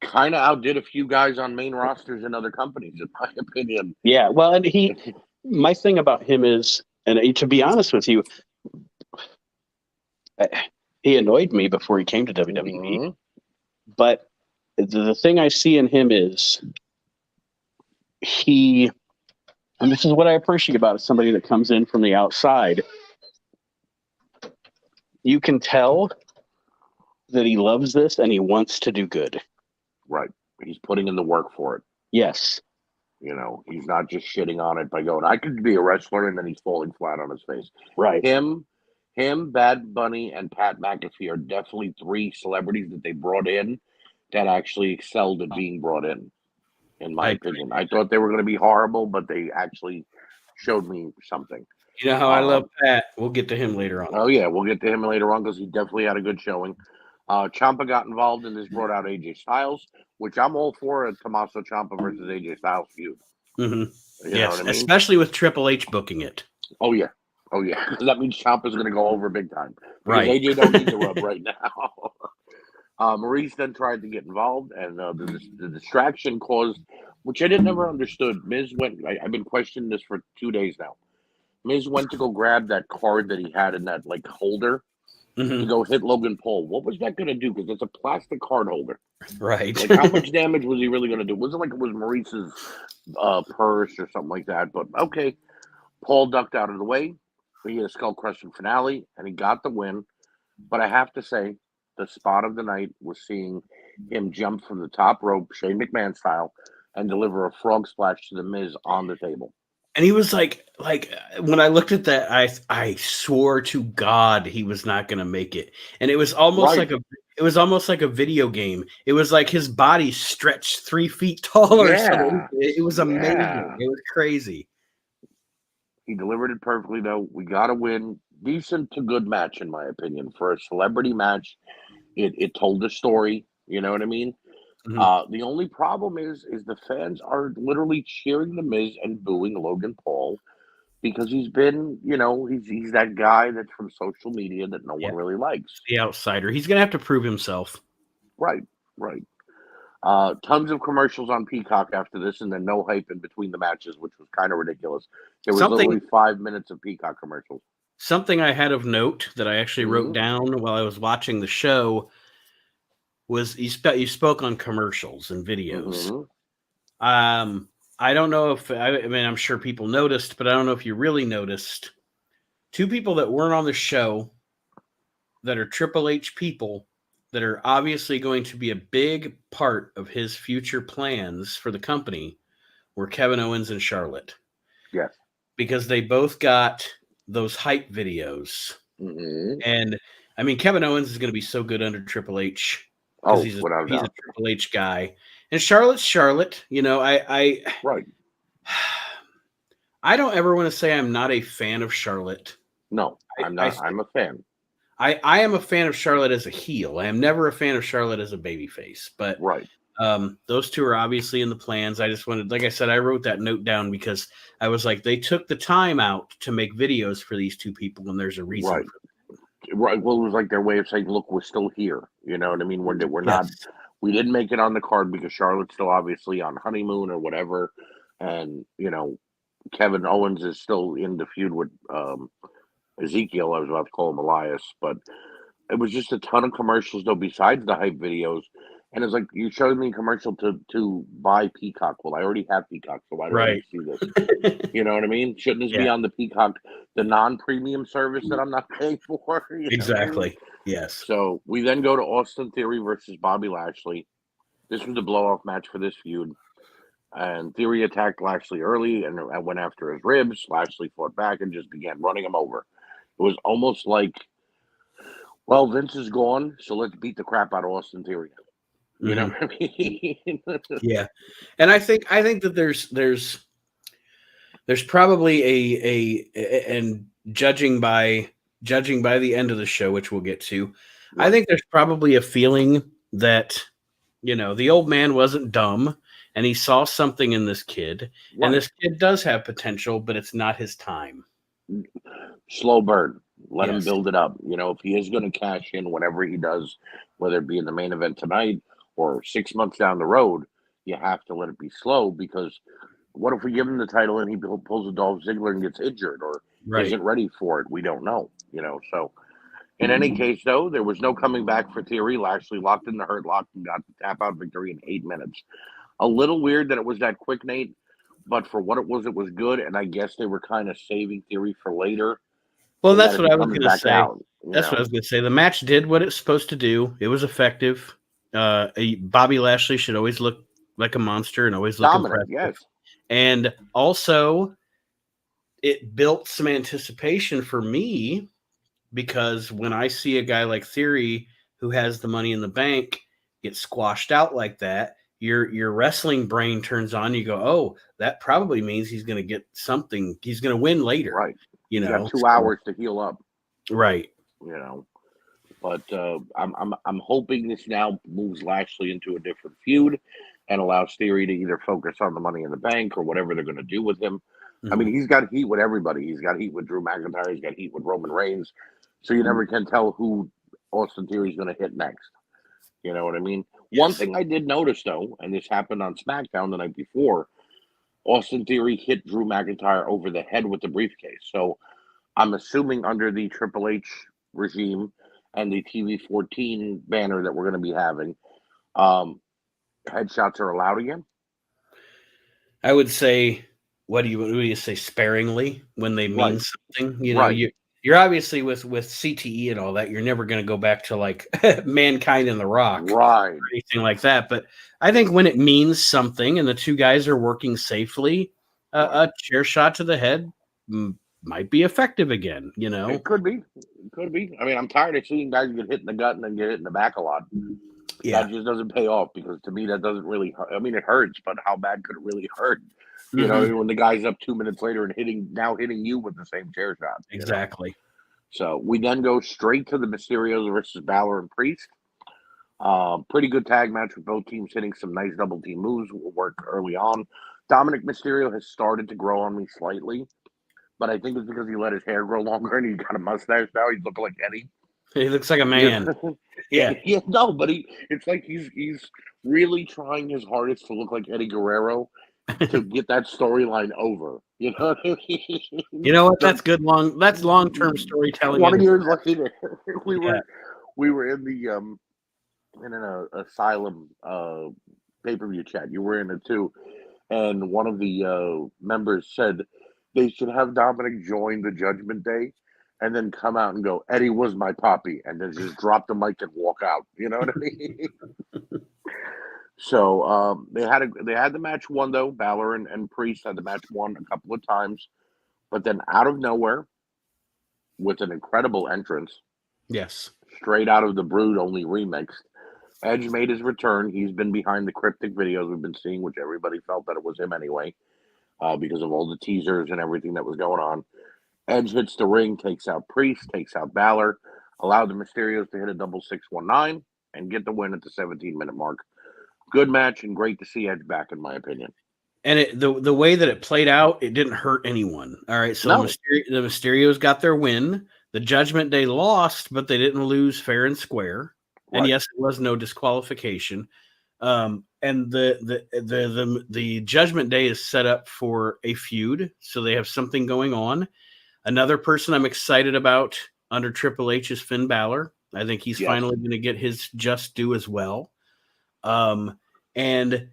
kind of outdid a few guys on main rosters in other companies, in my opinion. Yeah, well, and my thing about him is, and to be honest with you, he annoyed me before he came to WWE, but the thing I see in him is and this is what I appreciate about somebody that comes in from the outside. You can tell that he loves this and he wants to do good. Right. He's putting in the work for it. Yes. He's not just shitting on it by going, I could be a wrestler, and then he's falling flat on his face. Right. Him, Bad Bunny, and Pat McAfee are definitely 3 celebrities that they brought in that actually excelled at being brought in my opinion. I thought they were going to be horrible, but they actually showed me something. You know how I love Pat. We'll get to him later on. Oh, yeah, we'll get to him later on because he definitely had a good showing. Ciampa got involved, and this brought out AJ Styles, which I'm all for, a Tommaso Ciampa versus AJ Styles feud. Mm-hmm. Yes, especially with Triple H booking it. Oh, yeah. Because that means Ciampa's going to go over big time. Right. AJ don't need the rub right now. Maurice then tried to get involved, and the distraction caused, which I never understood. Miz went. I've been questioning this for 2 days now. Miz went to go grab that card that he had in that holder to go hit Logan Paul. What was that going to do? Because it's a plastic card holder. Right. How much damage was he really going to do? It wasn't like it was Maurice's purse or something like that. But okay, Paul ducked out of the way. He had a skull crushing finale, and he got the win. But I have to say, the spot of the night was seeing him jump from the top rope, Shane McMahon style, and deliver a frog splash to the Miz on the table. And he was like when I looked at that, I swore to God he was not going to make it. And it was almost like a video game. It was like his body stretched 3 feet taller. Yeah. It was amazing. It was crazy. He delivered it perfectly, though. We got a win. Decent to good match, in my opinion, for a celebrity match. It told the story. You know what I mean? The only problem is the fans are literally cheering the Miz and booing Logan Paul because he's been, he's that guy that's from social media that no one really likes. The outsider. He's going to have to prove himself. Right. Tons of commercials on Peacock after this, and then no hype in between the matches, which was kind of ridiculous. There was literally 5 minutes of Peacock commercials. Something I had of note that I actually wrote down while I was watching the show was you spoke on commercials and videos. I don't know if I'm sure people noticed, but I don't know if you really noticed. Two people that weren't on the show that are Triple H people that are obviously going to be a big part of his future plans for the company were Kevin Owens and Charlotte. Yes. Because they both got those hype videos. And I mean, Kevin Owens is going to be so good under Triple H. Because he's a Triple H guy. And Charlotte's Charlotte. I don't ever want to say I'm not a fan of Charlotte. No, I'm not. I'm a fan. I am a fan of Charlotte as a heel. I am never a fan of Charlotte as a babyface. But those two are obviously in the plans. I just wanted, like I said, I wrote that note down because I was like, they took the time out to make videos for these two people, and there's a reason for that. Right. Well, it was like their way of saying, look, we're still here. You know what I mean? We're not, we didn't make it on the card because Charlotte's still obviously on honeymoon or whatever. And, Kevin Owens is still in the feud with Ezekiel. I was about to call him Elias, but it was just a ton of commercials though, besides the hype videos. And it's like, you showed me a commercial to buy Peacock. Well, I already have Peacock, so why do I see this? You know what I mean? Shouldn't this be on the Peacock, the non-premium service that I'm not paying for? Exactly. Yes. So we then go to Austin Theory versus Bobby Lashley. This was the blow-off match for this feud. And Theory attacked Lashley early and went after his ribs. Lashley fought back and just began running him over. It was almost like, well, Vince is gone, so let's beat the crap out of Austin Theory. You know what I mean? Yeah. And I think that there's probably and judging by the end of the show, which we'll get to, I think there's probably a feeling that, the old man wasn't dumb and he saw something in this kid, and this kid does have potential, but it's not his time. Slow burn. Let him build it up. If he is going to cash in whatever he does, whether it be in the main event tonight or 6 months down the road, you have to let it be slow, because what if we give him the title and he pulls a Dolph Ziggler and gets injured or isn't ready for it? We don't know, So in any case, though, there was no coming back for Theory. Lashley locked in the hurt lock and got the tap-out victory in 8 minutes. A little weird that it was that quick, Nate, but for what it was good, and I guess they were kind of saving Theory for later. Well, that's what I was going to say. That's what I was going to say. The match did what it's supposed to do. It was effective. Bobby Lashley should always look like a monster and always look dominant, impressive. Yes. And also, it built some anticipation for me, because when I see a guy like Theory who has the money in the bank get squashed out like that, your wrestling brain turns on. You go, oh, that probably means he's going to get something. He's going to win later. Right. You got 2 hours to heal up. Right. But I'm hoping this now moves Lashley into a different feud and allows Theory to either focus on the Money in the Bank or whatever they're going to do with him. I mean, he's got heat with everybody. He's got heat with Drew McIntyre. He's got heat with Roman Reigns. So you never can tell who Austin Theory is going to hit next. You know what I mean? Yes. One thing I did notice, though, and this happened on SmackDown the night before, Austin Theory hit Drew McIntyre over the head with the briefcase. So I'm assuming under the Triple H regime and the TV14 banner that we're going to be having, headshots are allowed again? I would say, what do you say, sparingly when they mean something? You're obviously with CTE and all that, you're never going to go back to like Mankind and The Rock, or anything like that. But I think when it means something and the two guys are working safely, a chair shot to the head might be effective again. It could be. I mean, I'm tired of seeing guys get hit in the gut and then get hit in the back a lot. Yeah, that just doesn't pay off, because to me that doesn't really hurt. I mean, it hurts, but how bad could it really hurt? You know, when the guy's up 2 minutes later and hitting you with the same chair shot. Exactly. So we then go straight to the Mysterios versus Balor and Priest. Pretty good tag match with both teams hitting some nice double team moves. Work early on. Dominic Mysterio has started to grow on me slightly, but I think it's because he let his hair grow longer and he's got a mustache now. He's looking like Eddie. He looks like a man. Yeah. Yeah, no, but it's like he's really trying his hardest to look like Eddie Guerrero to get that storyline over. You know what I mean? You know what? That's good that's long-term storytelling. 20 years later, we Yeah. were in the in an asylum pay-per-view chat. You were in it too, and one of the members said they should have Dominic join the Judgment Day, and then come out and go, "Eddie was my poppy," and then just drop the mic and walk out. You know what I mean? So they had the match won though. Balor and Priest had the match won a couple of times, but then out of nowhere, with an incredible entrance, Yes. straight out of the Brood only remixed, Edge made his return. He's been behind the cryptic videos we've been seeing, which everybody felt that it was him anyway, because of all the teasers and everything that was going on. Edge hits the ring, takes out Priest, takes out Balor, allowed the Mysterios to hit a double 619 and get the win at the 17-minute mark. Good match and great to see Edge back, in my opinion. And the way that it played out, it didn't hurt anyone. All right, so No. the Mysterios got their win. The Judgment Day lost, but they didn't lose fair and square. And Right. yes, it was no disqualification. And the Judgment Day is set up for a feud, so they have something going on. Another person I'm excited about under Triple H is Finn Balor. I think he's Yes. finally going to get his just due as well. And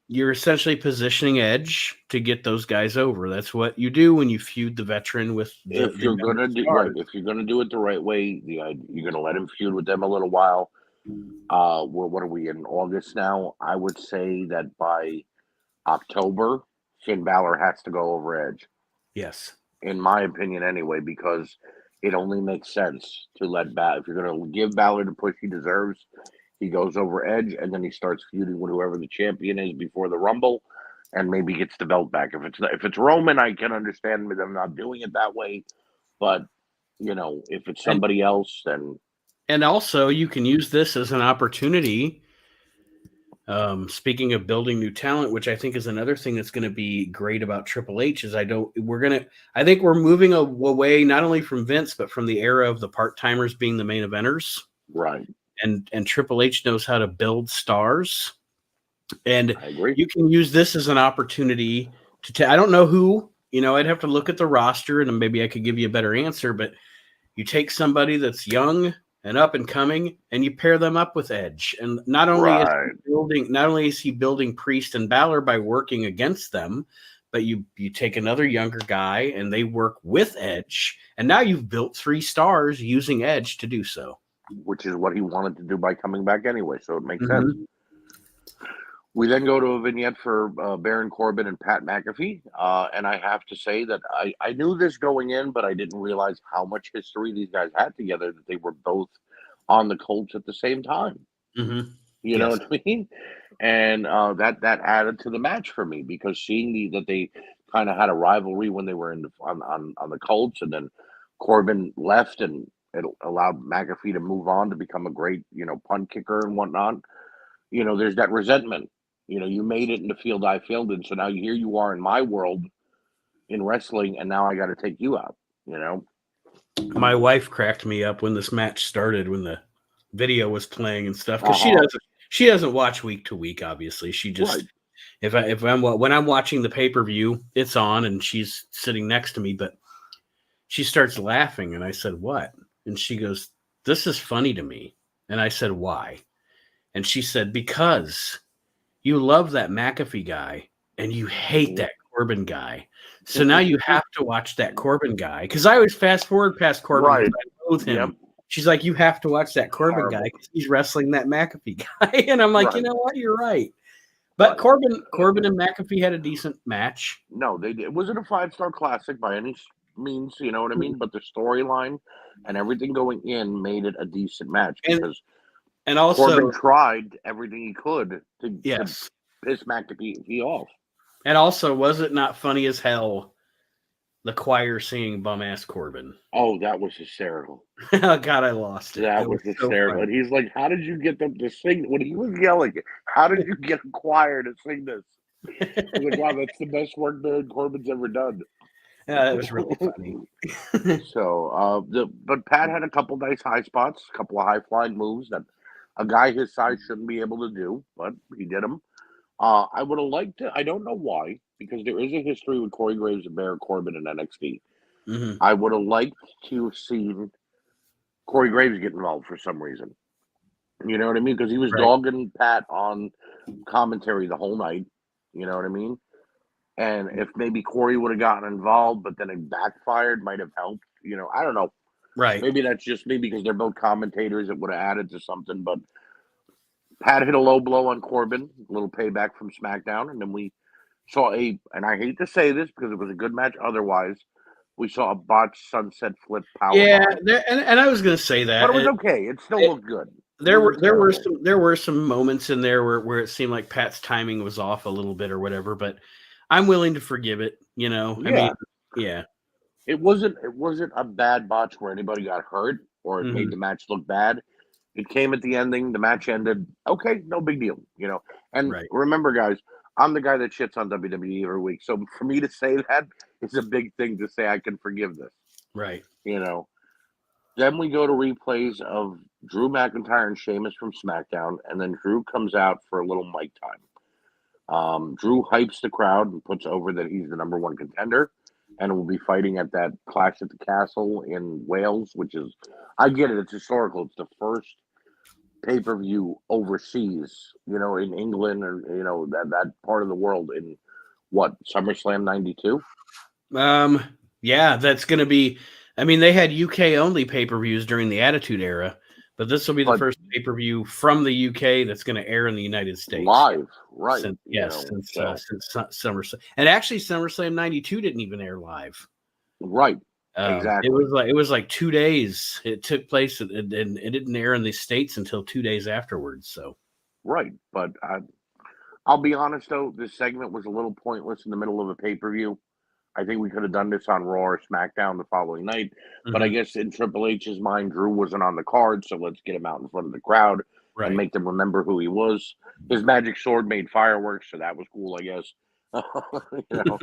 you're essentially positioning Edge to get those guys over. That's what you do when you feud the veteran with If you're gonna do it the right way, you're gonna let him feud with them a little while. What are we in August now? I would say that by October, Finn Balor has to go over Edge. Yes. In my opinion, anyway, because it only makes sense to let if you're gonna give Balor the push he deserves, he goes over Edge, and then he starts feuding with whoever the champion is before the Rumble, and maybe gets the belt back. If it's Roman, I can understand them not doing it that way, but if it's somebody else, then. And also, you can use this as an opportunity. Speaking of building new talent, which I think is another thing that's going to be great about Triple H, is I think we're moving away not only from Vince, but from the era of the part-timers being the main eventers. Right. And Triple H knows how to build stars. And I agree. You can use this as an opportunity I don't know who, I'd have to look at the roster and maybe I could give you a better answer, but you take somebody that's young and up and coming, and you pair them up with Edge. And not only is he building Priest and Balor by working against them, but you take another younger guy and they work with Edge, and now you've built 3 stars using Edge to do so. Which is what he wanted to do by coming back anyway, so it makes sense. We then go to a vignette for Baron Corbin and Pat McAfee, and I have to say that I knew this going in, but I didn't realize how much history these guys had together, that they were both on the Colts at the same time. Mm-hmm. You know what I mean? And that added to the match for me, because seeing that they kind of had a rivalry when they were on the Colts, and then Corbin left, and it allowed McAfee to move on to become a great punt kicker and whatnot. There's that resentment. You made it in the field I failed in, so now here you are in my world in wrestling, and now I got to take you out. My wife cracked me up when this match started, when the video was playing and stuff, because she doesn't watch week to week. Obviously, she just when I'm watching the pay-per-view, it's on and she's sitting next to me, but she starts laughing, and I said, "What?" And she goes, "This is funny to me." And I said, "Why?" And she said, "Because you love that McAfee guy and you hate that Corbin guy. So now you have to watch that Corbin guy." Because I always fast forward past Corbin. Right. I loathe him. Yep. She's like, "You have to watch that Corbin guy because he's wrestling that McAfee guy." And I'm like, You know what? You're right. But Corbin and McAfee had a decent match. No, they did. It wasn't a 5-star classic by any means, you know what I mean? But the storyline and everything going in made it a decent match, because and also Corbin tried everything he could to piss McAfee off. And also, was it not funny as hell the choir singing bum ass Corbin. Oh, that was hysterical. Oh God, I lost it. That It was so hysterical. And he's like, "How did you get them to sing?" When he was yelling, "How did you get a choir to sing this?" I was like, "Wow, that's the best work Baron Corbin's ever done." Yeah, it was really funny. So, but Pat had a couple nice high spots, a couple of high flying moves that a guy his size shouldn't be able to do, but he did them. I would have liked to. I don't know why, because there is a history with Corey Graves and Baron Corbin in NXT. Mhm. I would have liked to have seen Corey Graves get involved for some reason. You know what I mean? Because he was Right. dogging Pat on commentary the whole night. You know what I mean? And if maybe Corey would have gotten involved, but then it backfired, might have helped. You know, I don't know. Right. Maybe that's just me because they're both commentators. It would have added to something. But Pat hit a low blow on Corbin, a little payback from SmackDown, and then we saw and I hate to say this because it was a good match otherwise, we saw a botched sunset flip power Yeah, bomb. and I was going to say that, But it was okay. It still looked good. There were some moments in there where it seemed like Pat's timing was off a little bit or whatever, but I'm willing to forgive it. You know, Yeah. I mean, yeah, It wasn't a bad botch where anybody got hurt or it made the match look bad. It came at the ending. The match ended. Okay, no big deal. You know. And right. remember, guys, I'm the guy that shits on WWE every week. So for me to say that is a big thing to say I can forgive this. Right. You know. Then we go to replays of Drew McIntyre and Sheamus from SmackDown, and then Drew comes out for a little mic time. Drew hypes the crowd and puts over that he's the number one contender, and will be fighting at that Clash at the Castle in Wales, which is, I get it, it's historical. It's the first pay-per-view overseas, you know, in England or, you know, that part of the world in what, SummerSlam 92? Yeah, that's going to be, I mean, they had UK only pay-per-views during the Attitude Era, but this will be the first pay-per-view from the UK that's going to air in the United States. Live, right. Since SummerSlam. And actually SummerSlam 92 didn't even air live. Right. Exactly. It was like 2 days. It took place and it didn't air in the States until 2 days afterwards. So right. But I'll be honest though, this segment was a little pointless in the middle of a pay-per-view. I think we could have done this on Raw or SmackDown the following night. But I guess in Triple H's mind, Drew wasn't on the card, so let's get him out in front of the crowd and make them remember who he was. His magic sword made fireworks, so that was cool, I guess. You know,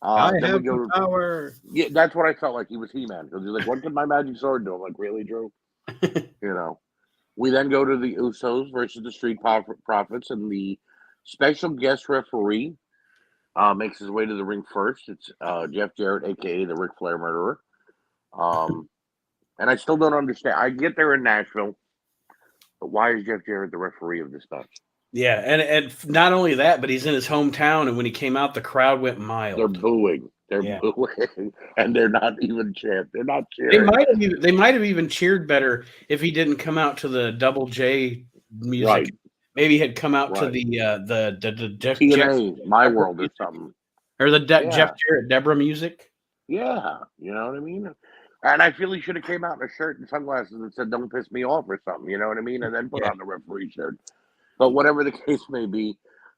I have the power. Yeah, that's what I felt like. He was He-Man. Because he's like, what can my magic sword do? I'm like, really, Drew? You know. We then go to the Usos versus the Street Profits, and the special guest referee makes his way to the ring first. It's Jeff Jarrett, a.k.a. the Ric Flair murderer. And I still don't understand. I get there in Nashville, but why is Jeff Jarrett the referee of this match? Yeah, and not only that, but he's in his hometown, and when he came out, the crowd went mild. They're booing. Booing, and they're not even cheering. They're not cheering. They might have even cheered better if he didn't come out to the Double J music. Right. Maybe had come out to the TNA, My World or something. Or the Jeff Jarrett, Deborah music. Yeah, you know what I mean? And I feel he should have came out in a shirt and sunglasses and said, don't piss me off or something, you know what I mean? And then put on the referee shirt. But whatever the case may be,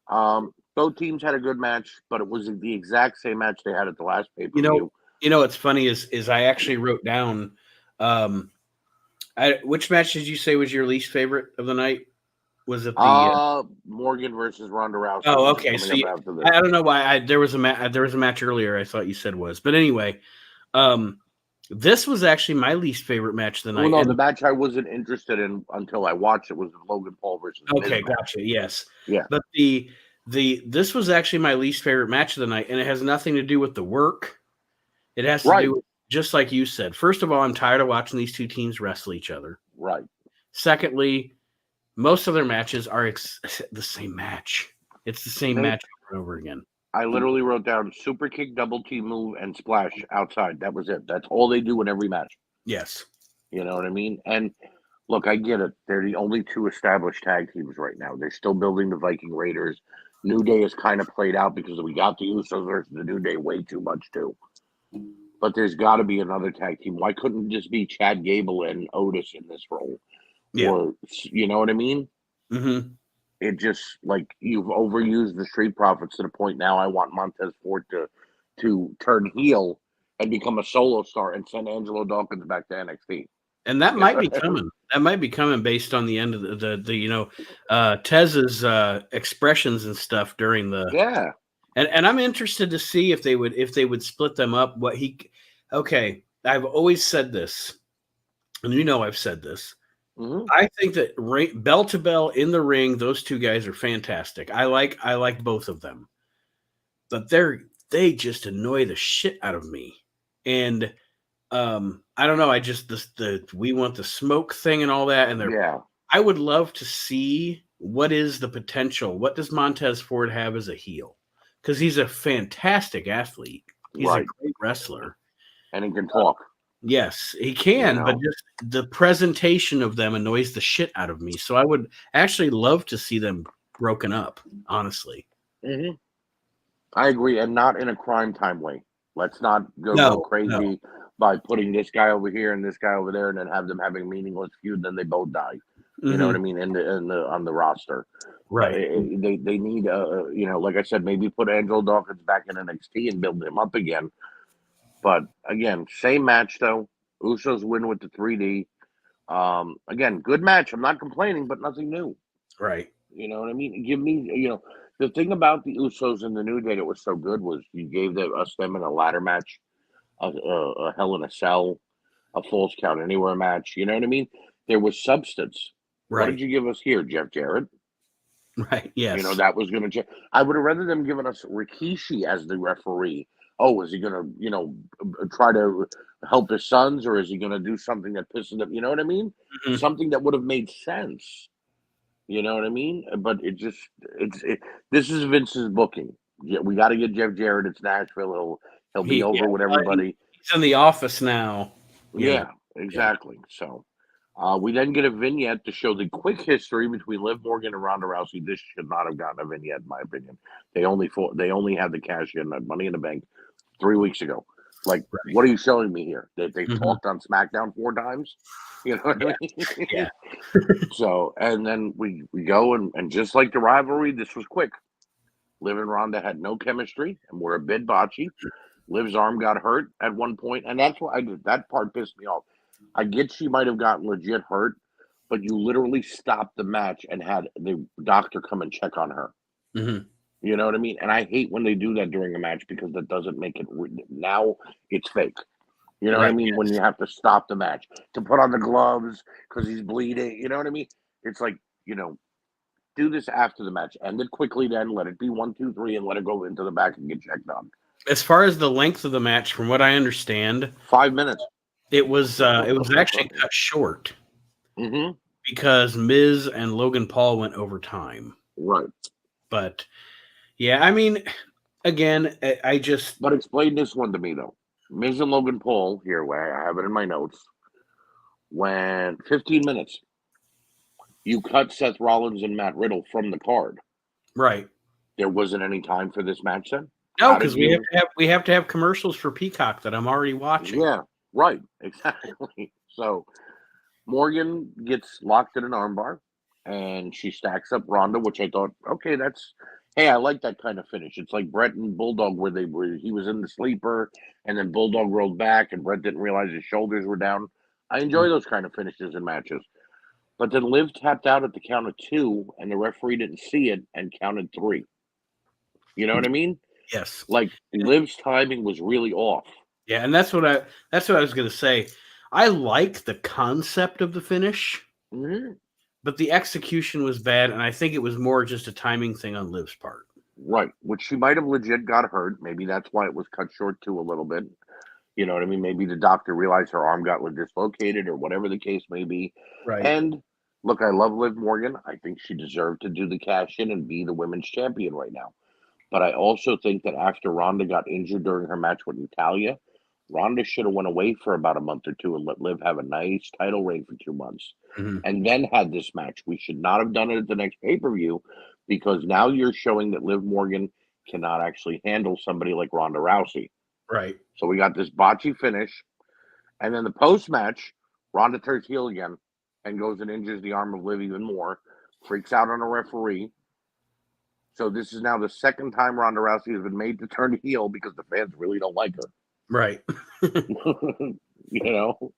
both teams had a good match, but it was the exact same match they had at the last pay-per-view. You know what's funny is I actually wrote down which match did you say was your least favorite of the night? Was it the Morgan versus Ronda Rousey? Oh, okay. So I don't know why there was a match earlier I thought you said was, but anyway, this was actually my least favorite match of the night. Well, no, the match I wasn't interested in until I watched it was Logan Paul versus. Okay, gotcha. Yes, yeah. But this was actually my least favorite match of the night, and it has nothing to do with the work. It has to do with, just like you said. First of all, I'm tired of watching these two teams wrestle each other. Right. Secondly, most of their matches are the same match. It's the same match over and over again. I literally wrote down super kick, double team move, and splash outside. That was it. That's all they do in every match. Yes. You know what I mean? And look, I get it. They're the only two established tag teams right now. They're still building the Viking Raiders. New Day is kind of played out because we got the Usos versus the New Day way too much too. But there's got to be another tag team. Why couldn't it just be Chad Gable and Otis in this role? Yeah. Or, you know what I mean? Mm-hmm. It just, like, you've overused the Street Profits to the point now I want Montez Ford to turn heel and become a solo star and send Angelo Dawkins back to NXT. And that might be coming. That might be coming based on the end of the Tez's expressions and stuff during the Yeah. And I'm interested to see if they would split them up. Okay, I've always said this, and I've said this. Mm-hmm. I think that bell to bell in the ring, those two guys are fantastic. I like both of them, but they just annoy the shit out of me. And I don't know. I just we want the smoke thing and all that, and I would love to see what is the potential. What does Montez Ford have as a heel? Because he's a fantastic athlete. He's a great wrestler. And he can talk. Yes, he can, but just the presentation of them annoys the shit out of me. So I would actually love to see them broken up, honestly. Mm-hmm. I agree, and not in a crime time way. Let's not go crazy by putting this guy over here and this guy over there, and then have them having meaningless feud, and then they both die. You know what I mean? On the roster, right? They need like I said, maybe put Angelo Dawkins back in NXT and build him up again. But again, same match though. Usos win with the 3D. Again, good match. I'm not complaining, but nothing new. Right. You know what I mean? Give me, the thing about the Usos and the New Day that was so good was you gave them in a ladder match, a Hell in a Cell, a Falls Count Anywhere match. You know what I mean? There was substance. Right. What did you give us here, Jeff Jarrett? Right. Yes. That was going to. I would have rather them given us Rikishi as the referee. Oh, is he going to, try to help his sons, or is he going to do something that pisses them? You know what I mean? Mm-hmm. Something that would have made sense. You know what I mean? But this is Vince's booking. Yeah, we got to get Jeff Jarrett. It's Nashville. He'll be over with everybody. He's in the office now. Yeah, exactly. Yeah. So we then get a vignette to show the quick history between Liv Morgan and Ronda Rousey. This should not have gotten a vignette, in my opinion. They only had the cash in at Money in the Bank 3 weeks ago. Like, what are you showing me here? That they talked on SmackDown 4 times? You know what I mean? Yeah. So, and then we go, and just like the rivalry, this was quick. Liv and Ronda had no chemistry and were a bit botchy. Liv's arm got hurt at one point, and that's what that part pissed me off. I get she might have gotten legit hurt, but you literally stopped the match and had the doctor come and check on her. Mm-hmm. You know what I mean? And I hate when they do that during a match, because that doesn't make it. Now it's fake. You know what I mean? Yes. When you have to stop the match to put on the gloves because he's bleeding. You know what I mean? It's like, do this after the match. End it quickly, then let it be 1, 2, 3, and let it go into the back and get checked on. As far as the length of the match, from what I understand, 5 minutes. It was actually cut short because Miz and Logan Paul went overtime. Right. But yeah, I mean, again, But explain this one to me though. Miz and Logan Paul, here where I have it in my notes, when 15 minutes, you cut Seth Rollins and Matt Riddle from the card. Right. There wasn't any time for this match then? No, because we have to have commercials for Peacock that I'm already watching. Yeah, right, exactly. So Morgan gets locked in an armbar, and she stacks up Ronda, which I thought, okay, I like that kind of finish. It's like Brett and Bulldog, where he was in the sleeper, and then Bulldog rolled back, and Brett didn't realize his shoulders were down. I enjoy those kind of finishes in matches. But then Liv tapped out at the count of 2, and the referee didn't see it and counted 3. You know what I mean? Yes. Like, Liv's timing was really off. Yeah, and that's what I was going to say. I like the concept of the finish, but the execution was bad, and I think it was more just a timing thing on Liv's part. Right, which she might have legit got hurt. Maybe that's why it was cut short too a little bit. You know what I mean? Maybe the doctor realized her arm got dislocated or whatever the case may be. Right. And look, I love Liv Morgan. I think she deserved to do the cash in and be the women's champion right now. But I also think that after Ronda got injured during her match with Natalya, Ronda should have went away for about a month or 2 and let Liv have a nice title reign for 2 months. And then had this match. We should not have done it at the next pay-per-view, because now you're showing that Liv Morgan cannot actually handle somebody like Ronda Rousey. Right. So we got this botchy finish. And then the post-match, Ronda turns heel again and goes and injures the arm of Liv even more. Freaks out on a referee. So this is now the second time Ronda Rousey has been made to turn heel because the fans really don't like her. Right. You know?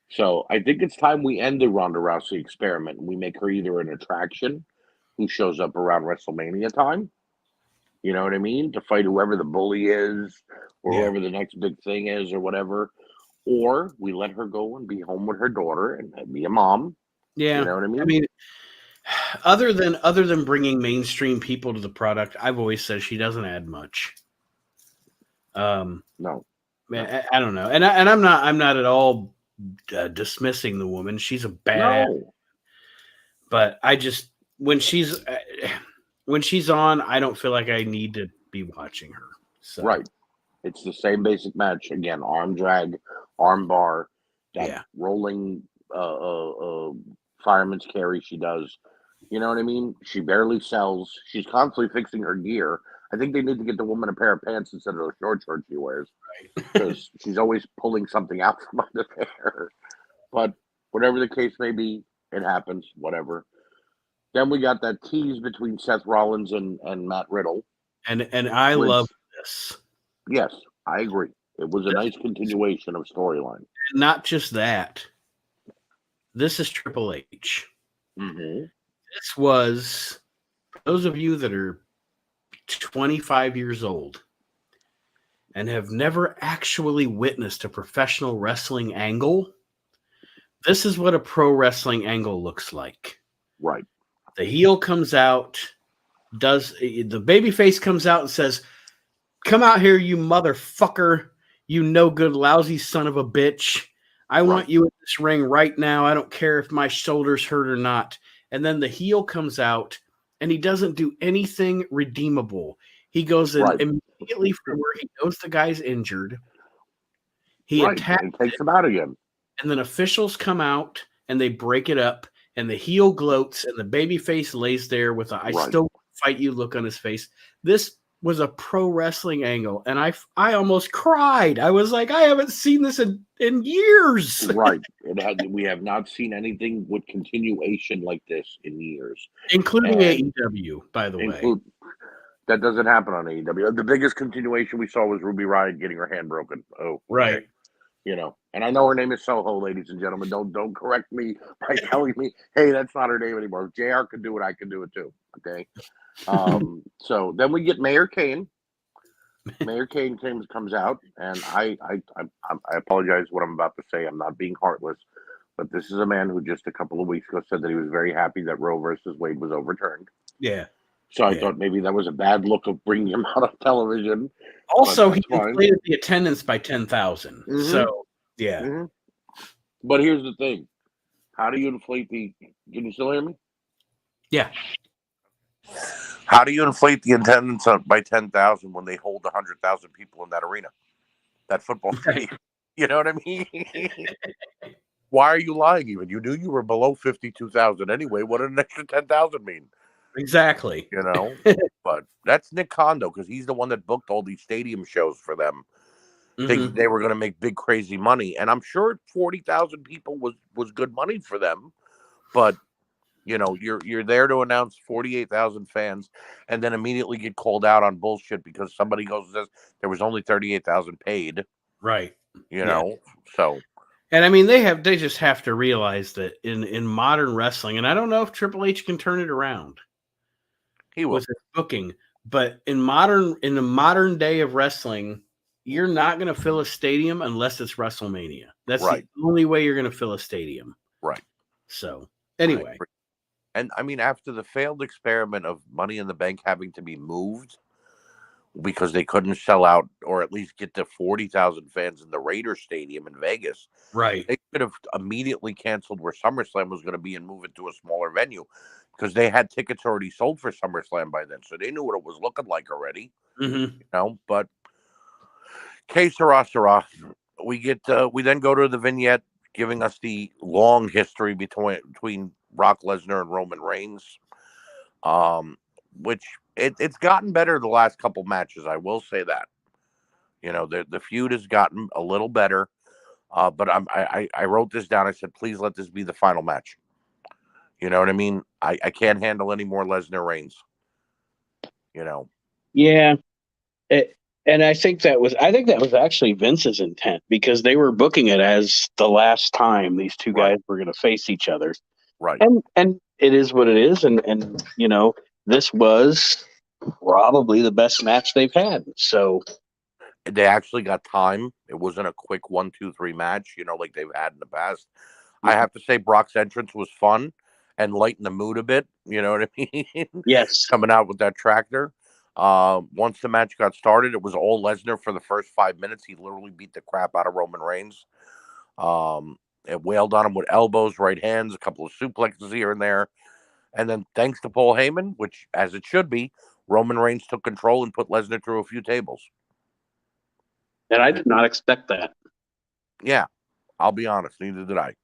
So I think it's time we end the Ronda Rousey experiment and we make her either an attraction who shows up around WrestleMania time, you know what I mean? To fight whoever the bully is or Yeah. whoever the next big thing is or whatever. Or we let her go and be home with her daughter and be a mom. Yeah. You know what I mean? I mean, other than bringing mainstream people to the product, I've always said she doesn't add much. No. I don't know, and I'm not at all dismissing the woman. She's a bad, No. but I just when she's on, I don't feel like I need to be watching her. So. Right. It's the same basic match again: arm drag, arm bar, that rolling fireman's carry she does. You know what I mean? She barely sells. She's constantly fixing her gear. I think they need to get the woman a pair of pants instead of the short shorts she wears, because she's always pulling something out from under there. But whatever the case may be, it happens. Whatever. Then we got that tease between Seth Rollins and Matt Riddle. And I love this. Yes, I agree. It was a nice continuation of storyline. Not just that. This is Triple H. Mm-hmm. This was, for those of you that are 25 years old and have never actually witnessed a professional wrestling angle, this is what a pro wrestling angle looks like. Right. The heel comes out, the babyface comes out and says, "Come out here, you motherfucker, you no good, lousy son of a bitch. I want you in this ring right now. I don't care if my shoulder's hurt or not." And then the heel comes out, and he doesn't do anything redeemable. He goes in immediately from where he knows the guy's injured. He attacks and takes him out again. And then officials come out, and they break it up, and the heel gloats, and the babyface lays there with a "I still fight you" look on his face. This was a pro wrestling angle, and I almost cried. I was like, I haven't seen this in years. Right. We have not seen anything with continuation like this in years. Including AEW, by the way. That doesn't happen on AEW. The biggest continuation we saw was Ruby Riott getting her hand broken. Oh, right. Okay. You know, and I know her name is Soho, ladies and gentlemen. Don't correct me by telling me, hey, that's not her name anymore. If JR could do it, I could do it too. Okay. So then we get Mayor Kane. Mayor Kane comes out, and I apologize what I'm about to say. I'm not being heartless, but this is a man who just a couple of weeks ago said that he was very happy that Roe versus Wade was overturned. Yeah. So I thought maybe that was a bad look of bringing him out of television. Also, he inflated the attendance by 10,000. Mm-hmm. So, yeah. Mm-hmm. But here's the thing. How do you inflate the... Can you still hear me? Yeah. How do you inflate the attendance by 10,000 when they hold 100,000 people in that arena? That football stadium. You know what I mean? Why are you lying even? You knew you were below 52,000 anyway. What did an extra 10,000 mean? Exactly. You know? But that's Nick Kondo, because he's the one that booked all these stadium shows for them. Thinking they were going to make big, crazy money. And I'm sure 40,000 people was good money for them. But, you know, you're there to announce 48,000 fans and then immediately get called out on bullshit because somebody goes and says there was only 38,000 paid. Right. You know, so. And I mean, they just have to realize that in modern wrestling, and I don't know if Triple H can turn it around. He will. With his booking, but in the modern day of wrestling, you're not going to fill a stadium unless it's WrestleMania. That's the only way you're going to fill a stadium. Right. So anyway, and I mean, after the failed experiment of Money in the Bank having to be moved because they couldn't sell out or at least get to 40,000 fans in the Raiders Stadium in Vegas, right? They could have immediately canceled where SummerSlam was going to be and move it to a smaller venue. Because they had tickets already sold for SummerSlam by then, so they knew what it was looking like already. Mm-hmm. You know, but que sera. We then go to the vignette giving us the long history between Brock Lesnar and Roman Reigns, which it's gotten better the last couple matches. I will say that. You know, the feud has gotten a little better, but I wrote this down. I said, please let this be the final match. You know what I mean? I can't handle any more Lesnar Reigns. You know? Yeah. And I think that was actually Vince's intent, because they were booking it as the last time these two guys were going to face each other. Right. And it is what it is. And this was probably the best match they've had. So they actually got time. It wasn't a quick 1, 2, 3 match, like they've had in the past. I have to say Brock's entrance was fun and lightened the mood a bit. You know what I mean? yes. Coming out with that tractor. Once the match got started, it was all Lesnar for the first 5 minutes. He literally beat the crap out of Roman Reigns. It wailed on him with elbows, right hands, a couple of suplexes here and there. And then thanks to Paul Heyman, which, as it should be, Roman Reigns took control and put Lesnar through a few tables. And I did not expect that. Yeah, I'll be honest. Neither did I.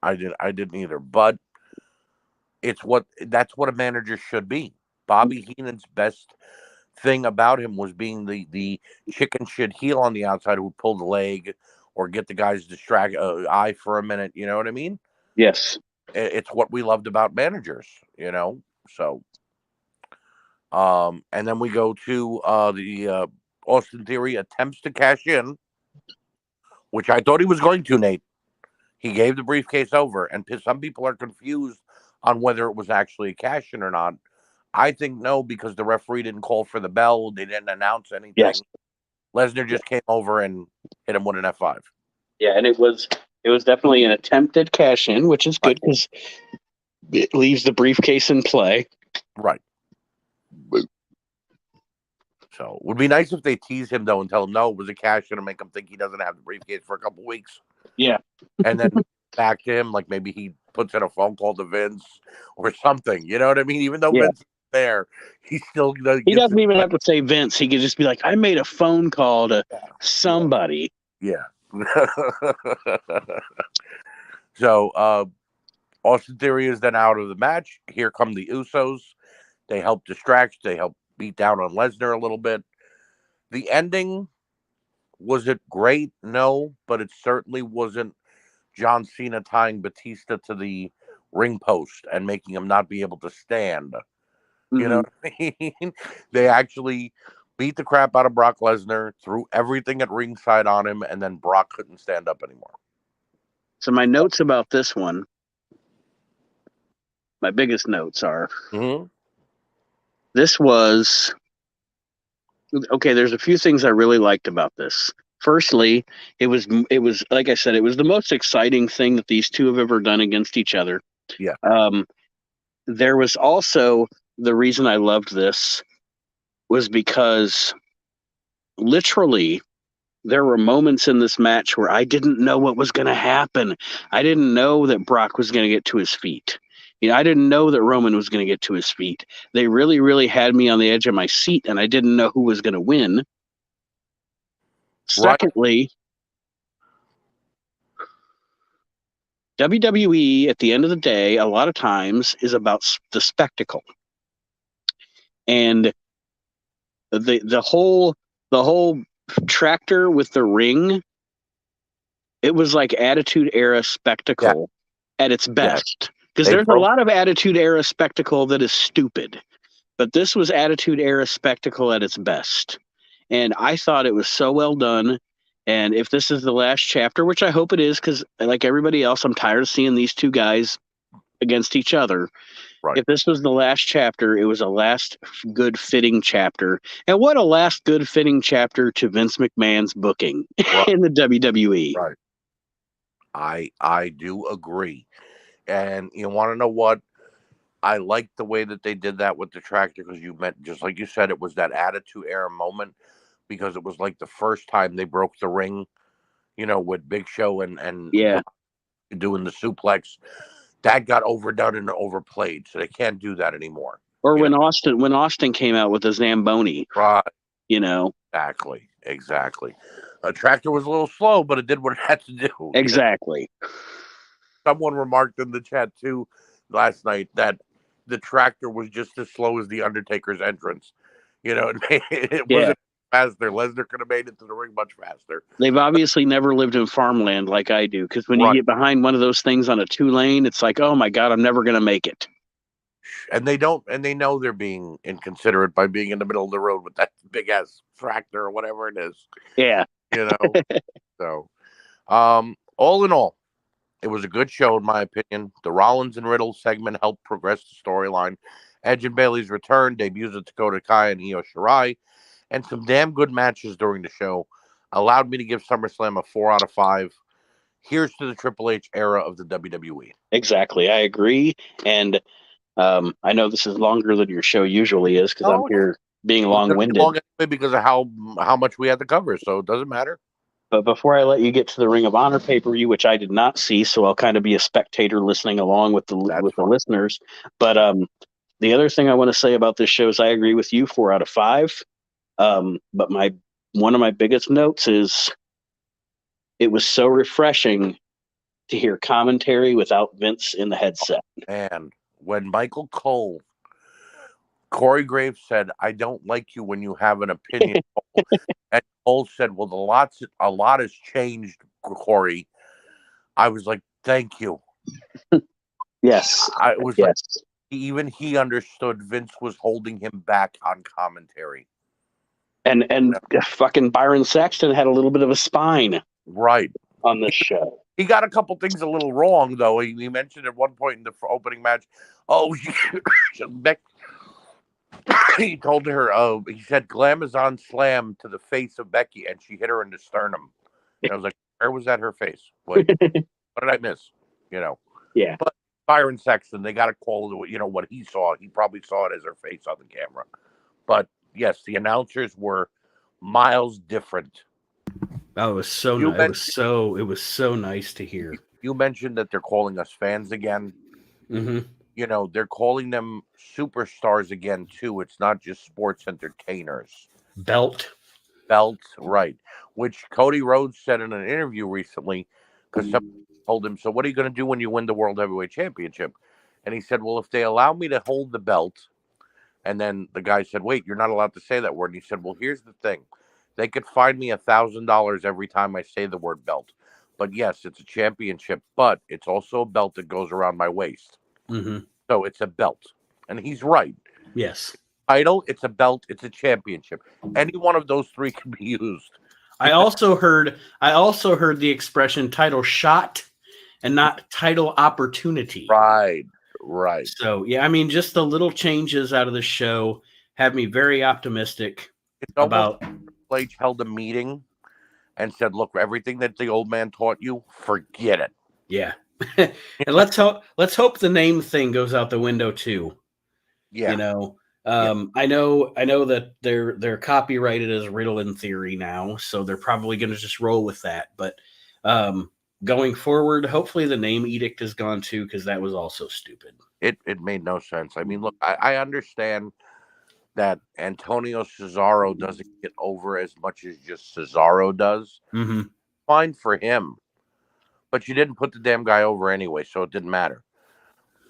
I didn't either. But that's what a manager should be. Bobby Heenan's best thing about him was being the chicken shit heel on the outside who would pull the leg or get the guy's eye for a minute. You know what I mean? Yes. It's what we loved about managers. So. And then we go to the Austin Theory attempts to cash in, which I thought he was going to, Nate. He gave the briefcase over, and some people are confused on whether it was actually a cash in or not. I think no, because the referee didn't call for the bell. They didn't announce anything. Yes. Lesnar just came over and hit him with an F5. Yeah, and it was definitely an attempted cash in, which is good because it leaves the briefcase in play. Right. So it would be nice if they tease him, though, and tell him, no, it was a cash in and make him think he doesn't have the briefcase for a couple weeks. Yeah. And then back to him, like maybe he puts in a phone call to Vince or something. You know what I mean? Even though Vince is there, he still doesn't. He doesn't even have to say Vince. He could just be like, I made a phone call to somebody. Yeah. So Austin Theory is then out of the match. Here come the Usos. They help distract. They help beat down on Lesnar a little bit. The ending, was it great? No, but it certainly wasn't John Cena tying Batista to the ring post and making him not be able to stand. Mm-hmm. You know what I mean? They actually beat the crap out of Brock Lesnar, threw everything at ringside on him, and then Brock couldn't stand up anymore. So my notes about this one, my biggest notes are, this was, okay, there's a few things I really liked about this. Firstly, it was like I said, it was the most exciting thing that these two have ever done against each other. Yeah. There was also, the reason I loved this was because literally there were moments in this match where I didn't know what was going to happen. I didn't know that Brock was going to get to his feet. I didn't know that Roman was going to get to his feet. They really, really had me on the edge of my seat, and I didn't know who was going to win. Right. Secondly, WWE, at the end of the day, a lot of times is about the spectacle. And the whole tractor with the ring, it was like Attitude Era spectacle at its best. Because there's a lot of Attitude Era spectacle that is stupid. But this was Attitude Era spectacle at its best. And I thought it was so well done. And if this is the last chapter, which I hope it is, because like everybody else, I'm tired of seeing these two guys against each other. Right. If this was the last chapter, it was a last good fitting chapter. And what a last good fitting chapter to Vince McMahon's booking in the WWE. Right. I do agree. And you want to know what? I like the way that they did that with the tractor, because you meant, just like you said, it was that Attitude Era moment, because it was like the first time they broke the ring, with Big Show and doing the suplex. That got overdone and overplayed, so they can't do that anymore. Or when Austin came out with the Zamboni. Right. Exactly. A tractor was a little slow, but it did what it had to do. Exactly. Someone remarked in the chat too last night that the tractor was just as slow as the Undertaker's entrance. It wasn't faster. Lesnar could have made it to the ring much faster. They've obviously never lived in farmland like I do, because when you get behind one of those things on a 2-lane, it's like, oh my God, I'm never going to make it. And they don't, and they know they're being inconsiderate by being in the middle of the road with that big ass tractor or whatever it is. Yeah. You know. So, all in all, it was a good show in my opinion. The Rollins and Riddle segment helped progress the storyline. Edge and Bailey's return, debuts of Dakota Kai and Io Shirai, and some damn good matches during the show allowed me to give SummerSlam a 4 out of 5. Here's to the Triple H era of the WWE. Exactly. I agree. And I know this is longer than your show usually is because I'm here being long-winded. Long because of how much we had to cover, so it doesn't matter. But before I let you get to the Ring of Honor pay-per-view, which I did not see, so I'll kind of be a spectator listening along with the listeners. But the other thing I want to say about this show is I agree with you, 4 out of 5. But one of my biggest notes is it was so refreshing to hear commentary without Vince in the headset. And when Michael Cole, Corey Graves said, "I don't like you when you have an opinion," and Cole said, "Well, a lot has changed, Corey." I was like, "Thank you." Yes, I was like, even he understood Vince was holding him back on commentary. And fucking Byron Saxton had a little bit of a spine, right, on this show. He got a couple things a little wrong, though. He mentioned at one point in the opening match, he told her, he said Glamazon slam to the face of Becky, and she hit her in the sternum. And I was like, where was that her face? What did I miss? Yeah. But Byron Saxton, they got to call it, what he saw. He probably saw it as her face on the camera. But yes, the announcers were miles different. Oh, it was so nice. It was so nice to hear. You mentioned that they're calling us fans again. Mm-hmm. They're calling them superstars again too. It's not just sports entertainers. Belt, right? Which Cody Rhodes said in an interview recently, because someone told him, "So what are you going to do when you win the World Heavyweight Championship?" And he said, "Well, if they allow me to hold the belt," and then the guy said, "Wait, you're not allowed to say that word." And he said, "Well, here's the thing. They could fine me $1,000 every time I say the word belt. But yes, it's a championship, but it's also a belt that goes around my waist. Mm-hmm. So it's a belt." And he's right. Yes. Title, it's a belt, it's a championship. Any one of those three can be used. I also heard the expression title shot and not title opportunity. Right. So, yeah, I mean, just the little changes out of the show have me very optimistic about. Triple H held a meeting and said, "Look, everything that the old man taught you, forget it." Yeah. And let's hope the name thing goes out the window too. Yeah. I know that they're copyrighted as Riddle in Theory now, so they're probably going to just roll with that. But going forward, hopefully the name edict is gone too, because that was also stupid. It made no sense. I mean, look, I understand that Antonio Cesaro doesn't get over as much as just Cesaro does. Mm-hmm. Fine for him. But you didn't put the damn guy over anyway, so it didn't matter.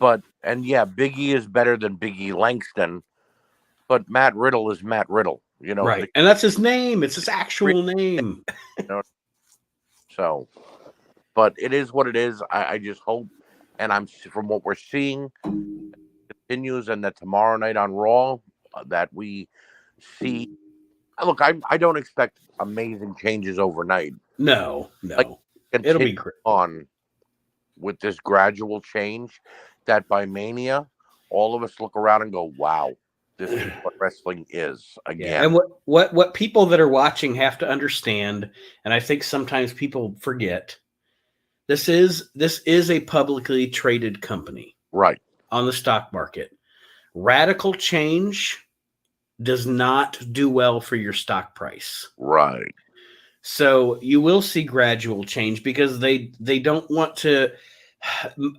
Big E is better than Big E Langston, but Matt Riddle is Matt Riddle, Right, and that's his name. It's his actual name. So, but it is what it is. I just hope, and from what we're seeing, it continues, and that tomorrow night on Raw, that we see. Look, I don't expect amazing changes overnight. No. It'll be great. On with this gradual change, that by Mania, all of us look around and go, "Wow, this is what wrestling is again." Yeah. And what people that are watching have to understand, and I think sometimes people forget, this is a publicly traded company, right, on the stock market. Radical change does not do well for your stock price. Right. So you will see gradual change because they don't want to.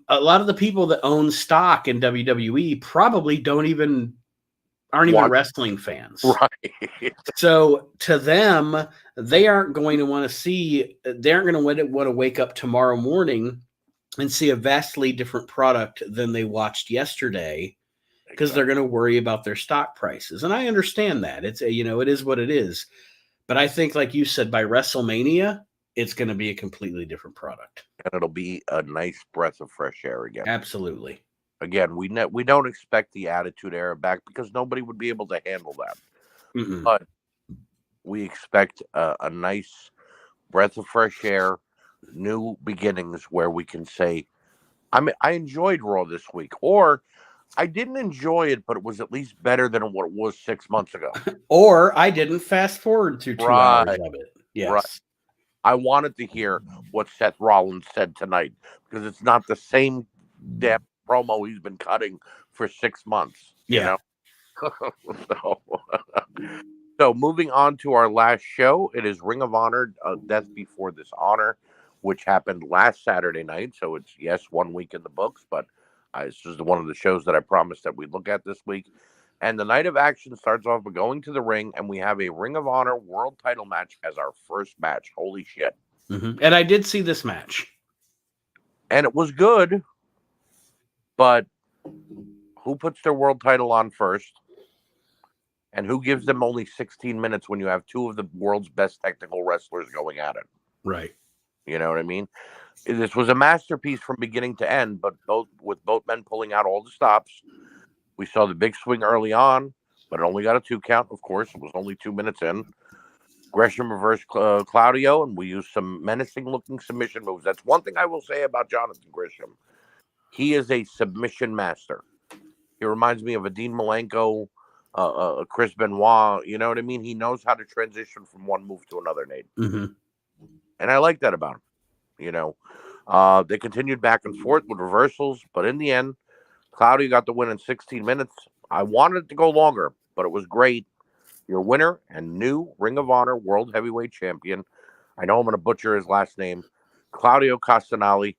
A lot of the people that own stock in WWE probably aren't even wrestling fans. Right. So to them, they aren't going to want to wake up tomorrow morning and see a vastly different product than they watched yesterday, because they're going to worry about their stock prices. And I understand that. It is what it is. But I think, like you said, by WrestleMania, it's going to be a completely different product. And it'll be a nice breath of fresh air again. Absolutely. Again, we don't expect the Attitude Era back because nobody would be able to handle that. Mm-mm. But we expect a nice breath of fresh air, new beginnings where we can say, I enjoyed Raw this week, or I didn't enjoy it, but it was at least better than what it was 6 months ago. Or I didn't fast forward through 2 hours of it. Yes. Right. I wanted to hear what Seth Rollins said tonight because it's not the same damn promo he's been cutting for 6 months. You know? So moving on to our last show, it is Ring of Honor, Death Before Dishonor, which happened last Saturday night. So it's, yes, 1 week in the books, but this is one of the shows that I promised that we'd look at this week. And the night of action starts off by going to the ring, and we have a Ring of Honor world title match as our first match. Holy shit. Mm-hmm. And I did see this match. And it was good, but who puts their world title on first? And who gives them only 16 minutes when you have two of the world's best technical wrestlers going at it? Right. You know what I mean? This was a masterpiece from beginning to end, but with both men pulling out all the stops. We saw the big swing early on, but it only got a 2 count, of course. It was only 2 minutes in. Gresham reversed Claudio, and we used some menacing-looking submission moves. That's one thing I will say about Jonathan Gresham. He is a submission master. He reminds me of a Dean Malenko, Chris Benoit. You know what I mean? He knows how to transition from one move to another, Nate. Mm-hmm. And I like that about him. You know, they continued back and forth with reversals, but in the end, Claudio got the win in 16 minutes. I wanted it to go longer, but it was great. Your winner and new Ring of Honor World Heavyweight Champion, I know I'm going to butcher his last name, Claudio Castagnoli,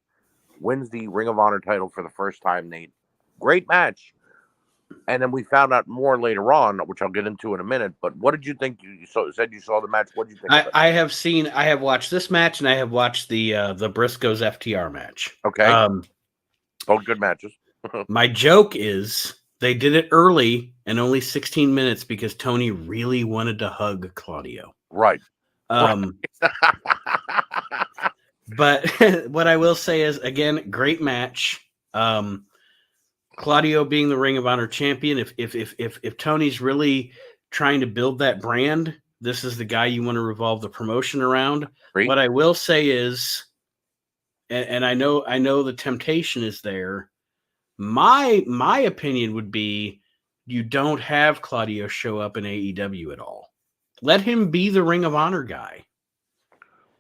wins the Ring of Honor title for the first time, Nate. Great match. And then we found out more later on, which I'll get into in a minute. But what did you think? You said you saw the match. What did you think of it? I have watched this match, and I have watched the Briscoes FTR match. Okay. Both good matches. My joke is they did it early and only 16 minutes because Tony really wanted to hug Claudio. Right. But what I will say is, again, great match. Claudio being the Ring of Honor champion. If Tony's really trying to build that brand, this is the guy you want to revolve the promotion around. Great. What I will say is, and I know the temptation is there. My opinion would be you don't have Claudio show up in AEW at all. Let him be the Ring of Honor guy.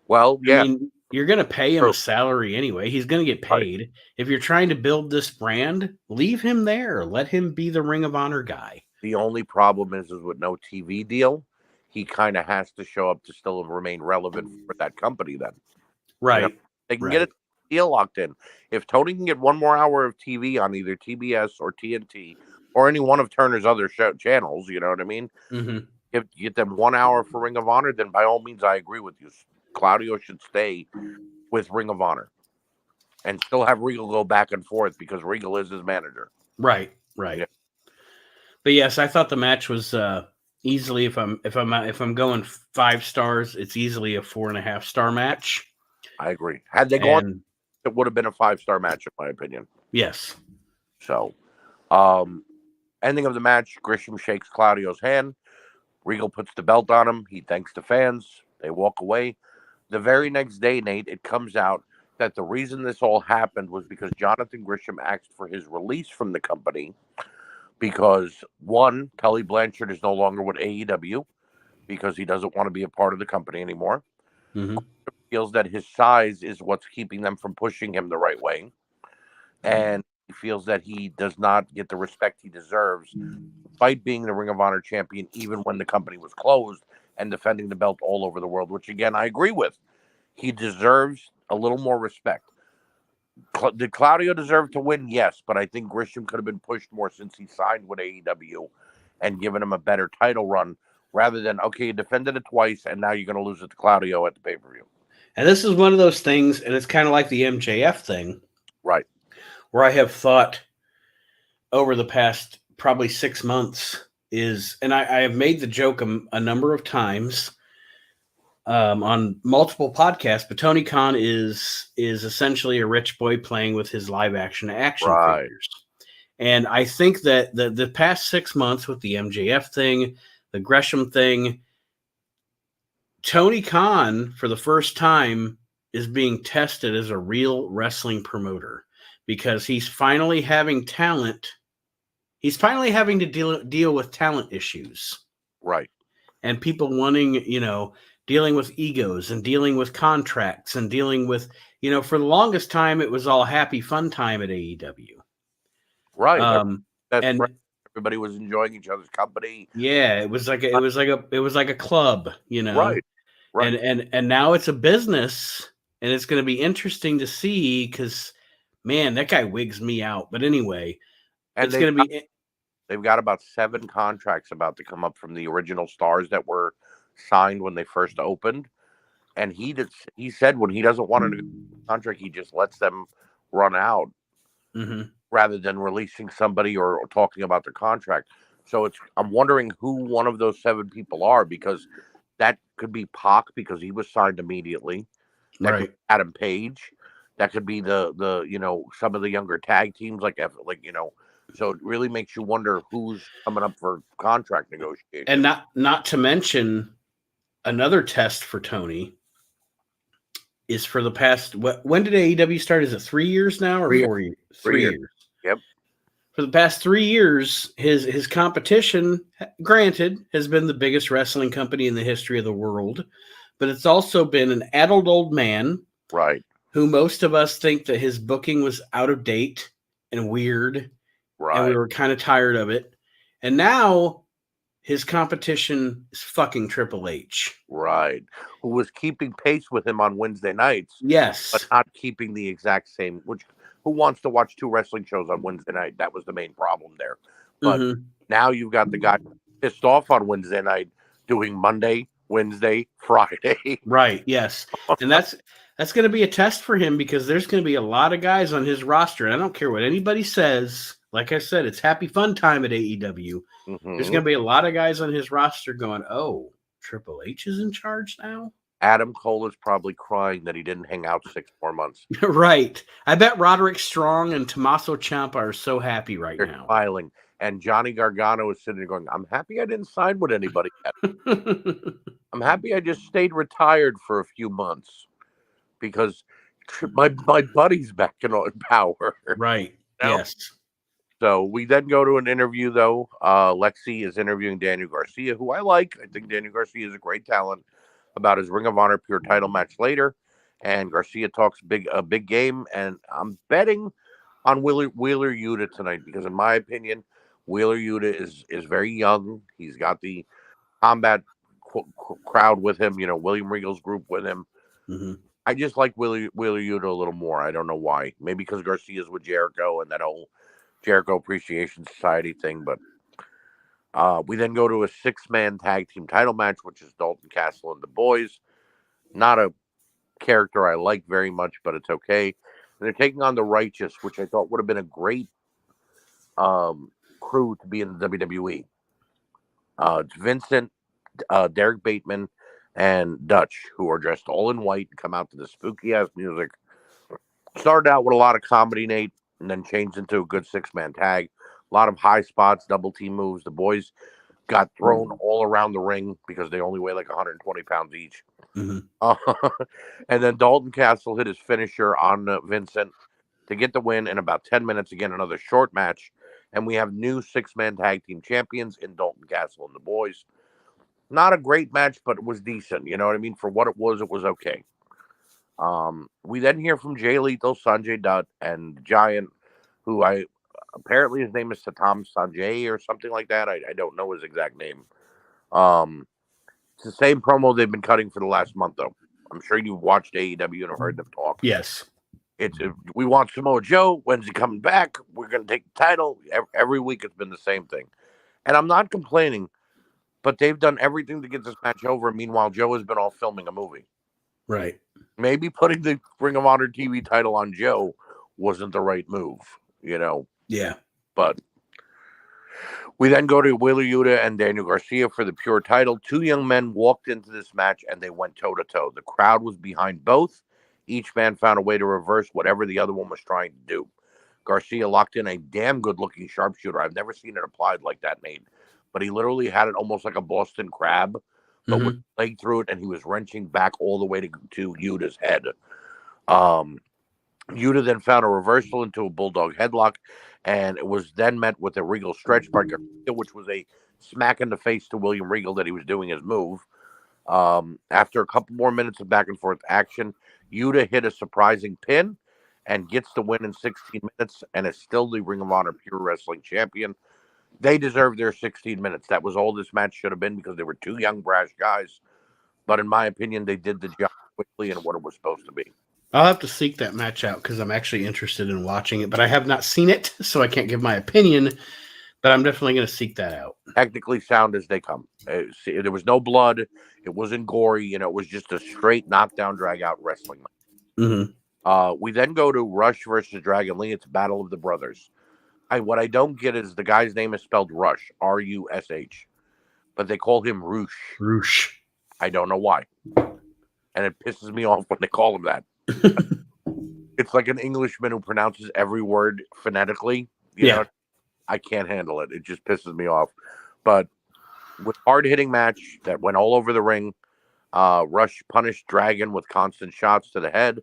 Well, yeah. I mean, you're going to pay him a salary anyway. He's going to get paid. Right. If you're trying to build this brand, leave him there. Let him be the Ring of Honor guy. The only problem is with no TV deal, he kind of has to show up to still remain relevant for that company then. Right. You know, they can get a deal locked in. If Tony can get 1 more hour of TV on either TBS or TNT or any one of Turner's other channels, you know what I mean? Mm-hmm. If you get them 1 hour for Ring of Honor, then by all means, I agree with you. Claudio should stay with Ring of Honor and still have Regal go back and forth because Regal is his manager. Right. Yeah. But yes, I thought the match was easily, if I'm going 5 stars, it's easily a 4.5 star match. I agree. Had they gone, it would have been a 5-star match, in my opinion. Yes. So, ending of the match, Gresham shakes Claudio's hand. Regal puts the belt on him. He thanks the fans. They walk away. The very next day, Nate, it comes out that the reason this all happened was because Jonathan Gresham asked for his release from the company because, one, Tully Blanchard is no longer with AEW because he doesn't want to be a part of the company anymore. Mm-hmm. Feels that his size is what's keeping them from pushing him the right way. And he feels that he does not get the respect he deserves despite being the Ring of Honor champion, even when the company was closed and defending the belt all over the world, which, again, I agree with. He deserves a little more respect. Did Claudio deserve to win? Yes, but I think Gresham could have been pushed more since he signed with AEW and given him a better title run rather than, okay, you defended it twice and now you're going to lose it to Claudio at the pay-per-view. And this is one of those things, and it's kind of like the MJF thing. Right. Where I have thought over the past probably 6 months is, and I have made the joke a number of times on multiple podcasts, but Tony Khan is essentially a rich boy playing with his live action figures. And I think that the past 6 months with the MJF thing, the Gresham thing, Tony Khan, for the first time, is being tested as a real wrestling promoter because he's finally having talent. He's finally having to deal with talent issues. Right. And people wanting, dealing with egos and dealing with contracts and dealing with, for the longest time, it was all happy fun time at AEW. Right. And right. Everybody was enjoying each other's company. Yeah, it was like a club, Right. Right. And now it's a business, and it's going to be interesting to see because, man, that guy wigs me out. But anyway, and they've got about 7 contracts about to come up from the original stars that were signed when they first opened. And he said when he doesn't want a contract, he just lets them run out rather than releasing somebody or talking about their contract. So I'm wondering who one of those 7 people are, because that could be Pac because he was signed immediately. That could be Adam Page. That could be the some of the younger tag teams so it really makes you wonder who's coming up for contract negotiations. And not to mention another test for Tony is for the past, when did AEW start? Is it 3 years now or 4 years? 3 years. Yep. For the past 3 years, his competition, granted, has been the biggest wrestling company in the history of the world, but it's also been an adult old man, right? Who most of us think that his booking was out of date and weird, right? And we were kind of tired of it. And now his competition is fucking Triple H, right? Who was keeping pace with him on Wednesday nights? Yes, but not keeping the exact same. Who wants to watch 2 wrestling shows on Wednesday night? That was the main problem there. But now you've got the guy pissed off on Wednesday night doing Monday, Wednesday, Friday. Right. Yes. And that's going to be a test for him because there's going to be a lot of guys on his roster. And I don't care what anybody says. Like I said, it's happy fun time at AEW. There's going to be a lot of guys on his roster going, oh, Triple H is in charge now? Adam Cole is probably crying that he didn't hang out 6 more months. Right. I bet Roderick Strong and Tommaso Ciampa are so happy right They're now. Smiling. And Johnny Gargano is sitting there going, I'm happy I didn't sign with anybody yet. I'm happy I just stayed retired for a few months because my buddy's back in power. Right. Yes. So we then go to an interview, though. Lexi is interviewing Daniel Garcia, who I like. I think Daniel Garcia is a great talent, about his Ring of Honor Pure title match later. And Garcia talks a big game. And I'm betting on Wheeler Yuta tonight because, in my opinion, Wheeler Yuta is very young. He's got the combat crowd with him, William Regal's group with him. I just like Wheeler Yuta a little more. I don't know why. Maybe because Garcia's with Jericho and that whole Jericho Appreciation Society thing. But we then go to a 6-man tag team title match, which is Dalton Castle and the Boys. Not a character I like very much, but it's okay. And they're taking on the Righteous, which I thought would have been a great crew to be in the WWE. It's Vincent, Derek Bateman, and Dutch, who are dressed all in white and come out to the spooky ass music. Started out with a lot of comedy, Nate, and then changed into a good 6-man tag. A lot of high spots, double team moves. The boys got thrown all around the ring because they only weigh like 120 pounds each. And then Dalton Castle hit his finisher on Vincent to get the win in about 10 minutes. Again, another short match. And we have new 6-man tag team champions in Dalton Castle and the Boys. Not a great match, but it was decent. You know what I mean? For what it was okay. We then hear from Jay Lethal, Sanjay Dutt, and Giant, who apparently his name is Satam Sanjay or something like that. I don't know his exact name. It's the same promo they've been cutting for the last month, though. I'm sure you've watched AEW and have heard them talk. Yes. We want Samoa Joe. When's he coming back? We're going to take the title. Every week it's been the same thing. And I'm not complaining, but they've done everything to get this match over. Meanwhile, Joe has been off filming a movie. Right. Maybe putting the Ring of Honor TV title on Joe wasn't the right move, Yeah. But we then go to Wheeler Yuta and Daniel Garcia for the Pure title. 2 young men walked into this match and they went toe-to-toe. The crowd was behind both. Each man found a way to reverse whatever the other one was trying to do. Garcia locked in a damn good-looking sharpshooter. I've never seen it applied like that, Nate. But he literally had it almost like a Boston crab, but with leg through it, and he was wrenching back all the way to Yuta's head. Yuta then found a reversal into a bulldog headlock, and it was then met with a Regal stretch by Garcia, which was a smack in the face to William Regal that he was doing his move. After a couple more minutes of back and forth action, Yuta hit a surprising pin and gets the win in 16 minutes and is still the Ring of Honor Pure Wrestling Champion. They deserved their 16 minutes. That was all this match should have been because they were two young, brash guys. But in my opinion, they did the job quickly and what it was supposed to be. I'll have to seek that match out because I'm actually interested in watching it, but I have not seen it, so I can't give my opinion. But I'm definitely going to seek that out. Technically sound as they come. There was no blood. It wasn't gory. It was just a straight knockdown, drag-out wrestling match. We then go to Rush versus Dragon Lee. It's Battle of the Brothers. What I don't get is the guy's name is spelled Rush, R-U-S-H, but they call him Roosh. Roosh. I don't know why. And it pisses me off when they call him that. It's like an Englishman who pronounces every word phonetically. You know, I can't handle it. It just pisses me off. But with hard-hitting match that went all over the ring, Rush punished Dragon with constant shots to the head,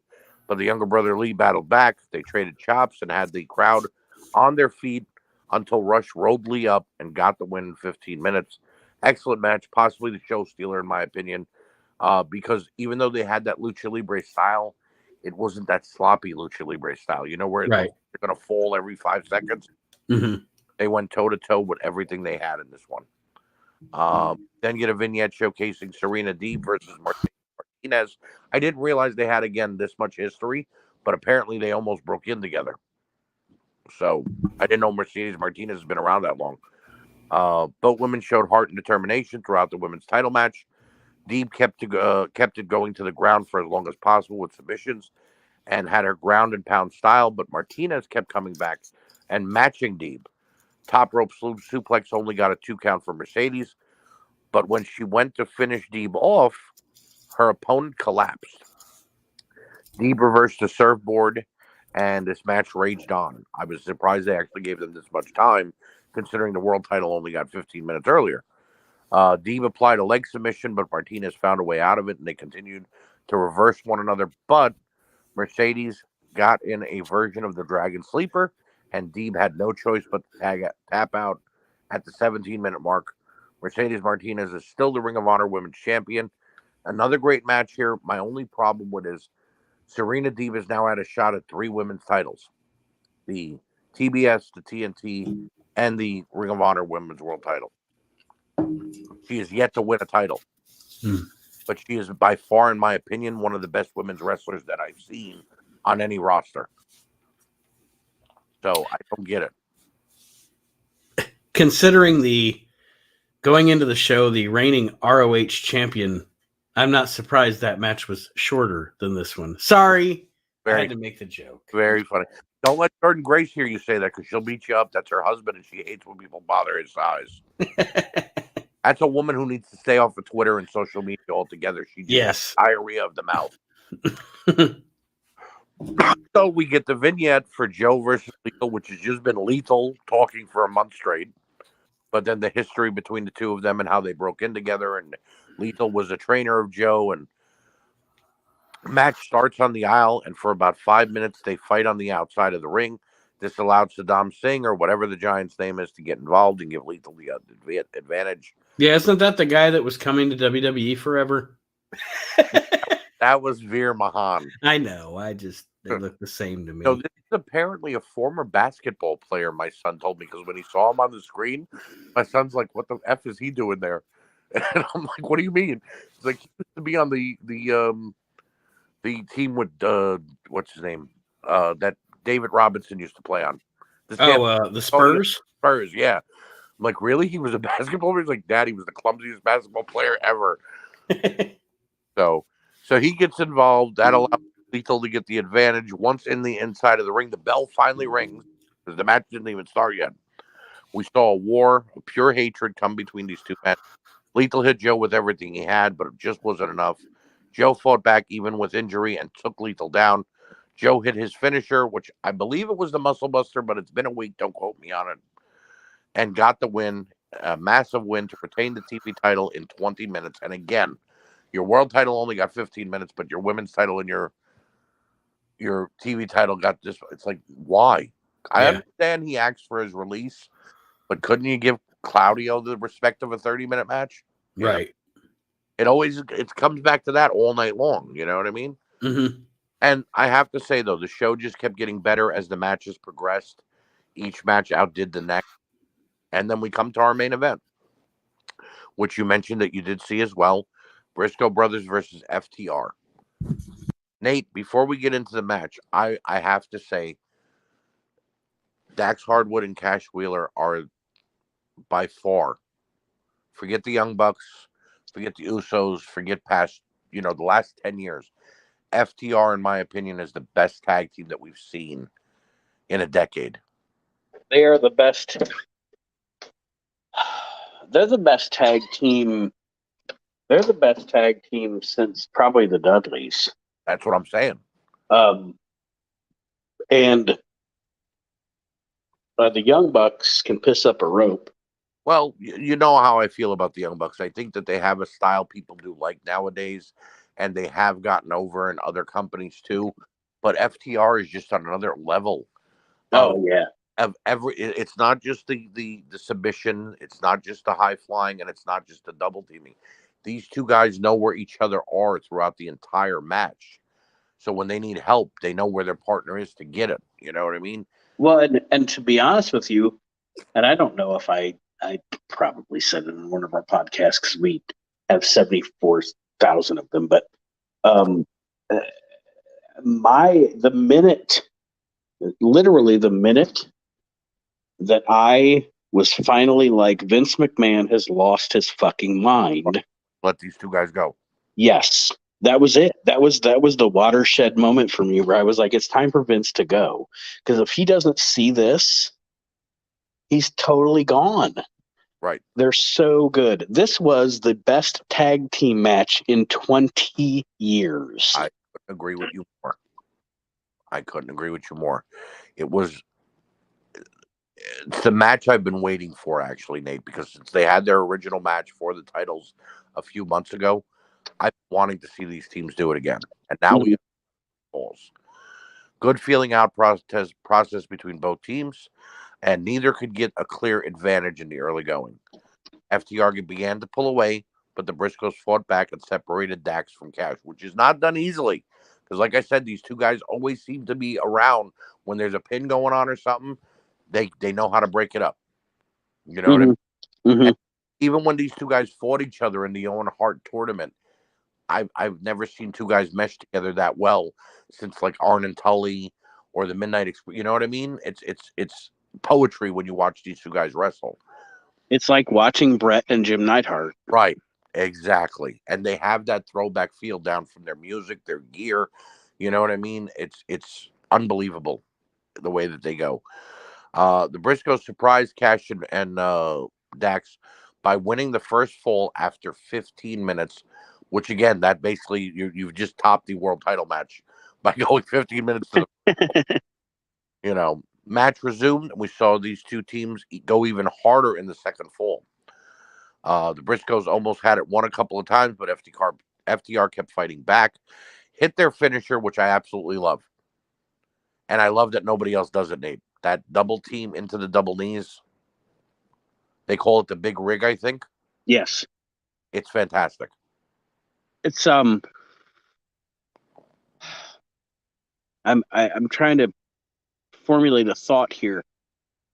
but the younger brother Lee battled back. They traded chops and had the crowd on their feet until Rush rolled Lee up and got the win in 15 minutes. Excellent match, possibly the show stealer in my opinion, because even though they had that Lucha Libre style, it wasn't that sloppy Lucha Libre style. Where they're going to fall every 5 seconds. They went toe-to-toe with everything they had in this one. Then get a vignette showcasing Serena Deeb versus Martinez. I didn't realize they had, again, this much history, but apparently they almost broke in together. So I didn't know Mercedes Martinez has been around that long. Both women showed heart and determination throughout the women's title match. Deeb kept it going to the ground for as long as possible with submissions and had her ground and pound style, but Martinez kept coming back and matching Deeb. Top rope suplex only got a 2 count for Mercedes, but when she went to finish Deeb off, her opponent collapsed. Deeb reversed the surfboard, and this match raged on. I was surprised they actually gave them this much time, considering the world title only got 15 minutes earlier. Deeb applied a leg submission, but Martinez found a way out of it, and they continued to reverse one another, but Mercedes got in a version of the Dragon Sleeper, and Deeb had no choice but to tap out at the 17-minute mark. Mercedes Martinez is still the Ring of Honor Women's Champion. Another great match here. My only problem with is Serena Deeb has now had a shot at 3 women's titles. The TBS, the TNT, and the Ring of Honor Women's World title. She is yet to win a title. But she is by far, in my opinion, one of the best women's wrestlers that I've seen on any roster. So I don't get it. Considering going into the show, the reigning ROH champion, I'm not surprised that match was shorter than this one. Sorry. I had to make the joke. Very funny. Don't let Jordan Grace hear you say that because she'll beat you up. That's her husband, and she hates when people bother his size. That's a woman who needs to stay off of Twitter and social media altogether. She gets diarrhea of the mouth. So we get the vignette for Joe versus Lethal, which has just been Lethal talking for a month straight. But then the history between the two of them and how they broke in together. And Lethal was a trainer of Joe. And match starts on the aisle. And for about 5 minutes, they fight on the outside of the ring. This allowed Saddam Singh, or whatever the Giant's name is, to get involved and give Lethal the advantage. Yeah, isn't that the guy that was coming to WWE forever? That was Veer Mahan. I know. They look the same to me. So this is apparently a former basketball player, my son told me, because when he saw him on the screen, my son's like, what the F is he doing there? And I'm like, what do you mean? He's like, he used to be on the team with, what's his name? That David Robinson used to play on. The Spurs? Spurs, yeah. I'm like, really? He was a basketball player? He's like, Dad, he was the clumsiest basketball player ever. So he gets involved. That allows Lethal to get the advantage. Once in the inside of the ring, the bell finally rings because the match didn't even start yet. We saw a war, a pure hatred come between these two men. Lethal hit Joe with everything he had, but it just wasn't enough. Joe fought back even with injury and took Lethal down. Joe hit his finisher, which I believe it was the Muscle Buster, but it's been a week. Don't quote me on it. And got the win, a massive win to retain the TV title in 20 minutes. And again, your world title only got 15 minutes, but your women's title and your TV title got this. It's like, why? I understand he asked for his release, but couldn't you give Claudio the respect of a 30-minute match? Right. It comes back to that all night long. You know what I mean? Mm-hmm. And I have to say, though, the show just kept getting better as the matches progressed. Each match outdid the next. And then we come to our main event, which you mentioned that you did see as well. Briscoe Brothers versus FTR. Nate, before we get into the match, I have to say Dax Hardwood and Cash Wheeler are by far, forget the Young Bucks, forget the Usos, forget past, the last 10 years. FTR, in my opinion, is the best tag team that we've seen in a decade. They are the best. They're the best tag team. They're the best tag team since probably the Dudleys. That's what I'm saying. And the Young Bucks can piss up a rope. Well, you know how I feel about the Young Bucks. I think that they have a style people do like nowadays, and they have gotten over in other companies too. But FTR is just on another level. It's not just the submission, it's not just the high flying, and it's not just the double teaming. These two guys know where each other are throughout the entire match. So when they need help, they know where their partner is to get it. You know what I mean? Well, and to be honest with you, and I don't know if I probably said it in one of our podcasts because we have 74,000 of them, but literally the minute that I was finally like, Vince McMahon has lost his fucking mind. Let these two guys go. Yes, that was it. That was the watershed moment for me where I was like, it's time for Vince to go. Because if he doesn't see this, he's totally gone. Right. They're so good. This was the best tag team match in 20 years. I couldn't agree with you more. It's the match I've been waiting for, actually, Nate, because since they had their original match for the titles a few months ago, I've been wanting to see these teams do it again. And now we have balls. Good feeling out process between both teams, and neither could get a clear advantage in the early going. FTR began to pull away, but the Briscoes fought back and separated Dax from Cash, which is not done easily. Because like I said, these two guys always seem to be around when there's a pin going on or something. They know how to break it up. You know what I mean? Mm-hmm. Even when these two guys fought each other in the Owen Hart tournament, I've never seen two guys mesh together that well since like Arn and Tully or the Midnight Express. You know what I mean? It's poetry when you watch these two guys wrestle. It's like watching Brett and Jim Neidhart. Right. Exactly. And they have that throwback feel down from their music, their gear. You know what I mean? It's unbelievable the way that they go. The Briscoes surprised Cash and Dax by winning the first fall after 15 minutes, which again, that basically you've just topped the world title match by going 15 minutes to the match resumed, and we saw these two teams go even harder in the second fall. The Briscoes almost had it won a couple of times, but FTR kept fighting back, hit their finisher, which I absolutely love. And I love that nobody else does it, Nate. That double team into the double knees. They call it the big rig, I think. Yes. It's fantastic. It's I'm trying to formulate a thought here.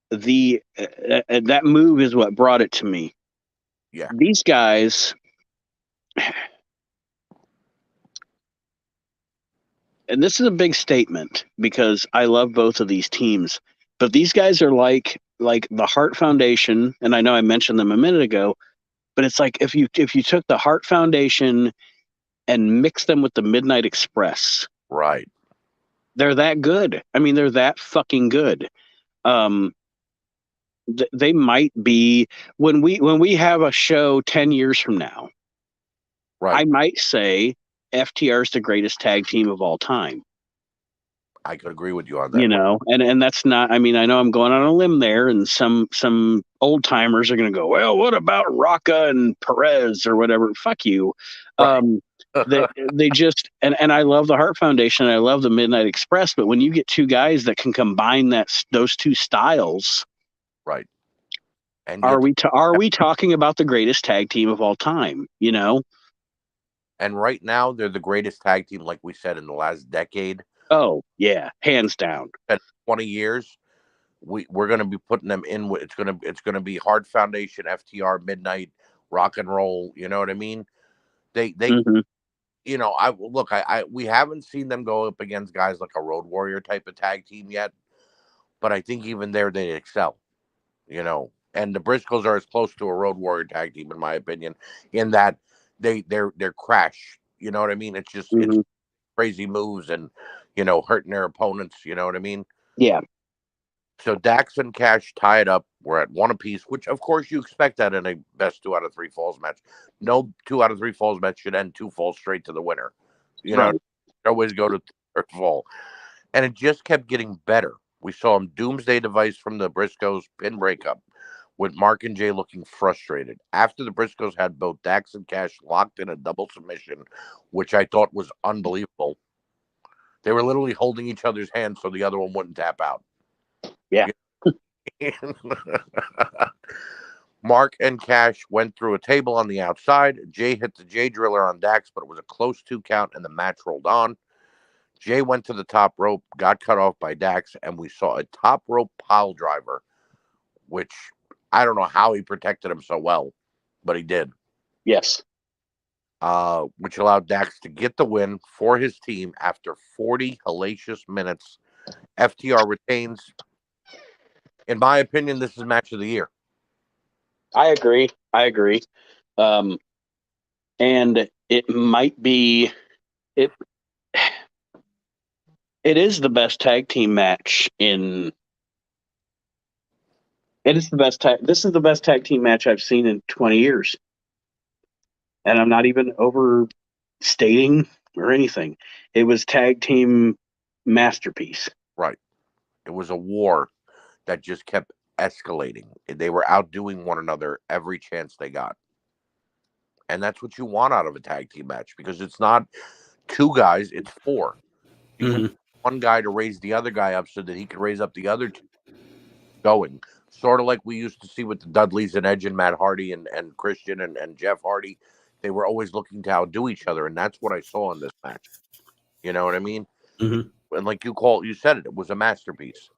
That move is what brought it to me. Yeah. These guys, and this is a big statement because I love both of these teams, but these guys are like the Hart Foundation, and I know I mentioned them a minute ago, but it's like if you took the Hart Foundation and mixed them with the Midnight Express. Right. They're that good. I mean, they're that fucking good. They might be when we have a show 10 years from now. Right. I might say FTR is the greatest tag team of all time. I could agree with you on that. And that's not. I mean, I know I'm going on a limb there, and some old timers are going to go, well, what about Rocca and Perez or whatever? Fuck you. Right. They just and I love the Heart Foundation. I love the Midnight Express, but when you get two guys that can combine those two styles, right? And are we talking about the greatest tag team of all time? And right now, they're the greatest tag team, like we said, in the last decade. Oh yeah, hands down. At 20 years, we're going to be putting them in. It's going to be Heart Foundation, FTR, Midnight, Rock and Roll. You know what I mean? They we haven't seen them go up against guys like a Road Warrior type of tag team yet, but I think even there they excel. And the Briscoes are as close to a Road Warrior tag team, in my opinion, in that they're crash. You know what I mean? It's just it's crazy moves and hurting their opponents. You know what I mean? Yeah. So Dax and Cash tied up. We're at 1 apiece, which of course you expect that in a best 2 out of 3 falls match. No 2 out of 3 falls match should end 2 falls straight to the winner. Right. Always go to third fall, and it just kept getting better. We saw him Doomsday Device from the Briscoes pin breakup, with Mark and Jay looking frustrated. After the Briscoes had both Dax and Cash locked in a double submission, which I thought was unbelievable. They were literally holding each other's hands so the other one wouldn't tap out. Yeah. Mark and Cash went through a table on the outside. Jay hit the Jay Driller on Dax, but it was a close 2 count and the match rolled on. Jay went to the top rope, got cut off by Dax, and we saw a top rope pile driver, which I don't know how he protected him so well, but he did. Yes. Which allowed Dax to get the win for his team after 40 hellacious minutes. FTR retains. In my opinion, this is match of the year. I agree. And it might be it. It is the best tag team match in. It is the best tag. This is the best tag team match I've seen in 20 years, and I'm not even overstating or anything. It was tag team masterpiece. Right. It was a war that just kept escalating. They were outdoing one another every chance they got. And that's what you want out of a tag team match, because it's not 2 guys, it's 4. You want one guy to raise the other guy up so that he can raise up the other 2 going. Sort of like we used to see with the Dudleys and Edge and Matt Hardy and Christian and Jeff Hardy. They were always looking to outdo each other, and that's what I saw in this match. You know what I mean? And like you said it was a masterpiece.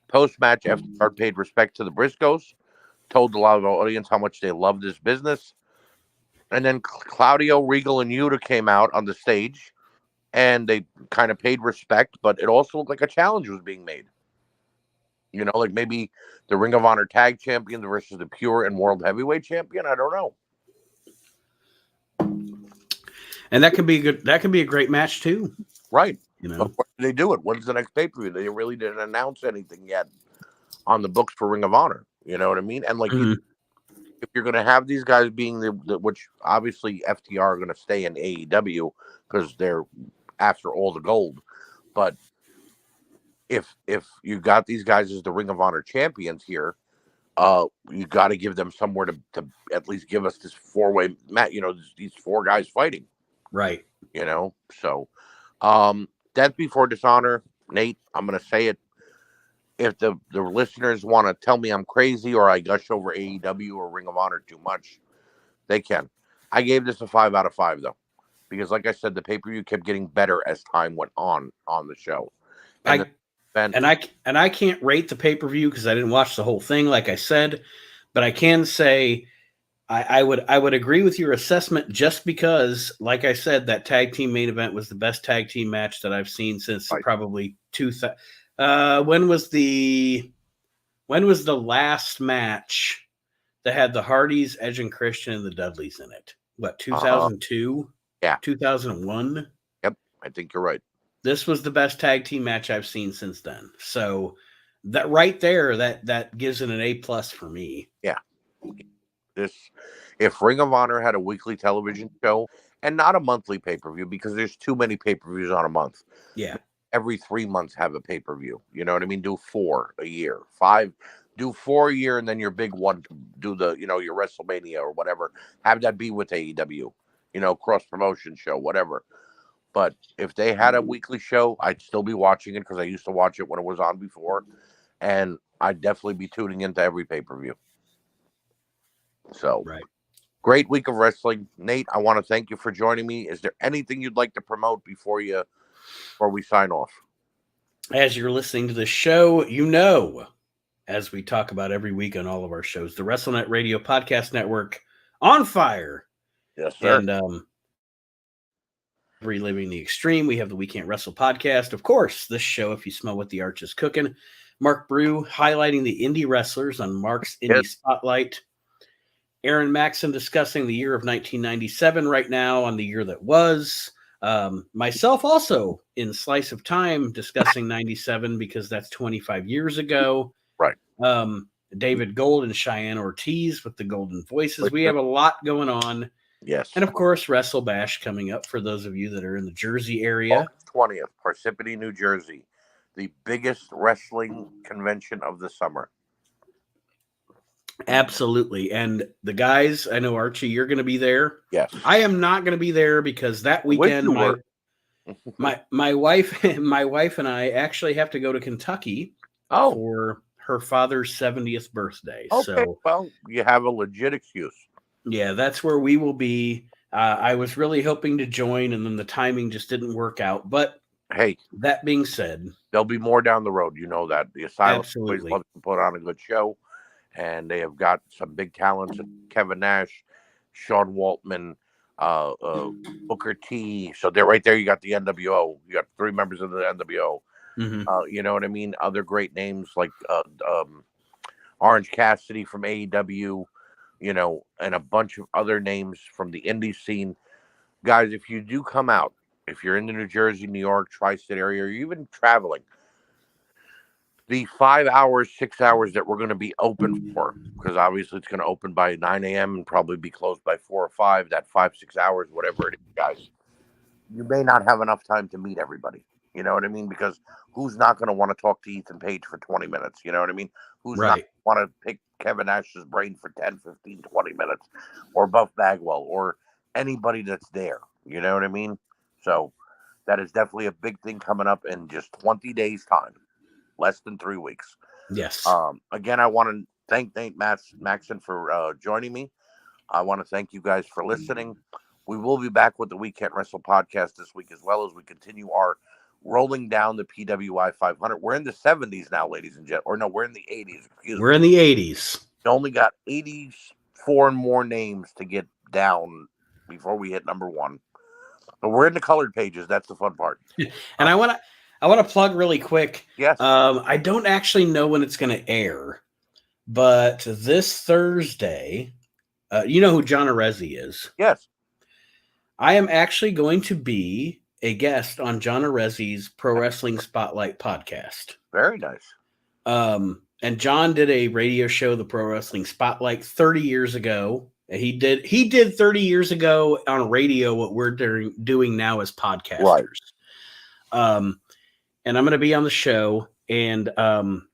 Post-match, FTR paid respect to the Briscoes, told the live audience how much they loved this business. And then Claudio, Regal, and Yuta came out on the stage, and they kind of paid respect, but it also looked like a challenge was being made. Like maybe the Ring of Honor Tag Champions versus the Pure and World Heavyweight Champion. I don't know. And that could be good. That could be a great match too. Right. But when do they do it? When's the next pay-per-view? They really didn't announce anything yet on the books for Ring of Honor. You know what I mean? And like, if you're going to have these guys being which obviously FTR are going to stay in AEW because they're after all the gold, but if you got these guys as the Ring of Honor champions here, you got to give them somewhere to at least give us this 4-way match. These 4 guys fighting. Right. So Death Before Dishonor, Nate, I'm going to say it. If the listeners want to tell me I'm crazy or I gush over AEW or Ring of Honor too much, they can. I gave this a 5 out of 5 though, because like I said, the pay-per-view kept getting better as time went on the show. And I can't rate the pay-per-view because I didn't watch the whole thing, like I said, but I can say I would agree with your assessment just because, like I said, that tag team main event was the best tag team match that I've seen since probably 2000. When was the last match that had the Hardys, Edge and Christian, and the Dudleys in it? What, 2002? Yeah. 2001? Yep, I think you're right. This was the best tag team match I've seen since then. So that right there, that gives it an A+ for me. Yeah. If Ring of Honor had a weekly television show and not a monthly pay-per-view, because there's too many pay-per-views on a month. Yeah. every 3 months have a pay-per-view. You know what I mean? Do 4 a year, 5, do 4 a year, and then your big one, do the, your WrestleMania or whatever. Have that be with AEW, cross promotion show, whatever. But if they had a weekly show, I'd still be watching it because I used to watch it when it was on before, and I'd definitely be tuning into every pay-per-view. So, right. Great week of wrestling. Nate, I want to thank you for joining me. Is there anything you'd like to promote before we sign off? As you're listening to the show, as we talk about every week on all of our shows, the WrestleNet Radio Podcast Network on fire. Yes, sir. And Reliving the Extreme, we have the We Can't Wrestle podcast. Of course, this show, If You Smell What the Arch Is Cooking. Mark Brew highlighting the indie wrestlers on Mark's Indie Spotlight. Aaron Maxon discussing the year of 1997 right now on the year that was. Myself also in Slice of Time discussing 97 because that's 25 years ago. Right. David Gold and Cheyenne Ortiz with the Golden Voices. We have a lot going on. Yes. And of course, Wrestle Bash coming up for those of you that are in the Jersey area. August 20th, Parsippany, New Jersey. The biggest wrestling convention of the summer. Absolutely. And the guys, I know, Archie, you're going to be there. Yes. I am not going to be there because that weekend my wife and I actually have to go to Kentucky for her father's 70th birthday. Okay. So, well, you have a legit excuse. Yeah, that's where we will be. I was really hoping to join, and then the timing just didn't work out. But hey, that being said, there'll be more down the road. You know that the Asylum always absolutely loves to put on a good show, and they have got some big talents: Kevin Nash, Sean Waltman, Booker T. So they're right there. You got the NWO. You got 3 members of the NWO. Mm-hmm. You know what I mean? Other great names like Orange Cassidy from AEW. And a bunch of other names from the indie scene. Guys, if you do come out, if you're in the New Jersey, New York, tri-state area, or even traveling, the 5 hours, 6 hours that we're going to be open for, because obviously it's going to open by 9 a.m. and probably be closed by 4 or 5, that 5, 6 hours, whatever it is, guys, you may not have enough time to meet everybody. You know what I mean? Because who's not going to want to talk to Ethan Page for 20 minutes? You know what I mean? Who's not want to pick Kevin Nash's brain for 10, 15, 20 minutes? Or Buff Bagwell or anybody that's there. You know what I mean? So that is definitely a big thing coming up in just 20 days' time. Less than 3 weeks. Yes. Again, I want to thank Nate Maxon for joining me. I want to thank you guys for listening. We will be back with the We Can't Wrestle podcast this week, as well as we continue our rolling down the PWI 500. We're in the 70s now, ladies and gentlemen. Or no, we're in the 80s. We're in the 80s. We only got 84 more names to get down before we hit number 1. But we're in the colored pages. That's the fun part. And I want to plug really quick. Yes. I don't actually know when it's going to air, but this Thursday, you know who John Arezzi is? Yes. I am actually going to be a guest on John Arezzi's Pro Wrestling Spotlight podcast. Very nice. And John did a radio show, the Pro Wrestling Spotlight, 30 years ago. He did 30 years ago on radio what we're doing now as podcasters. Right. And I'm going to be on the show, and I'm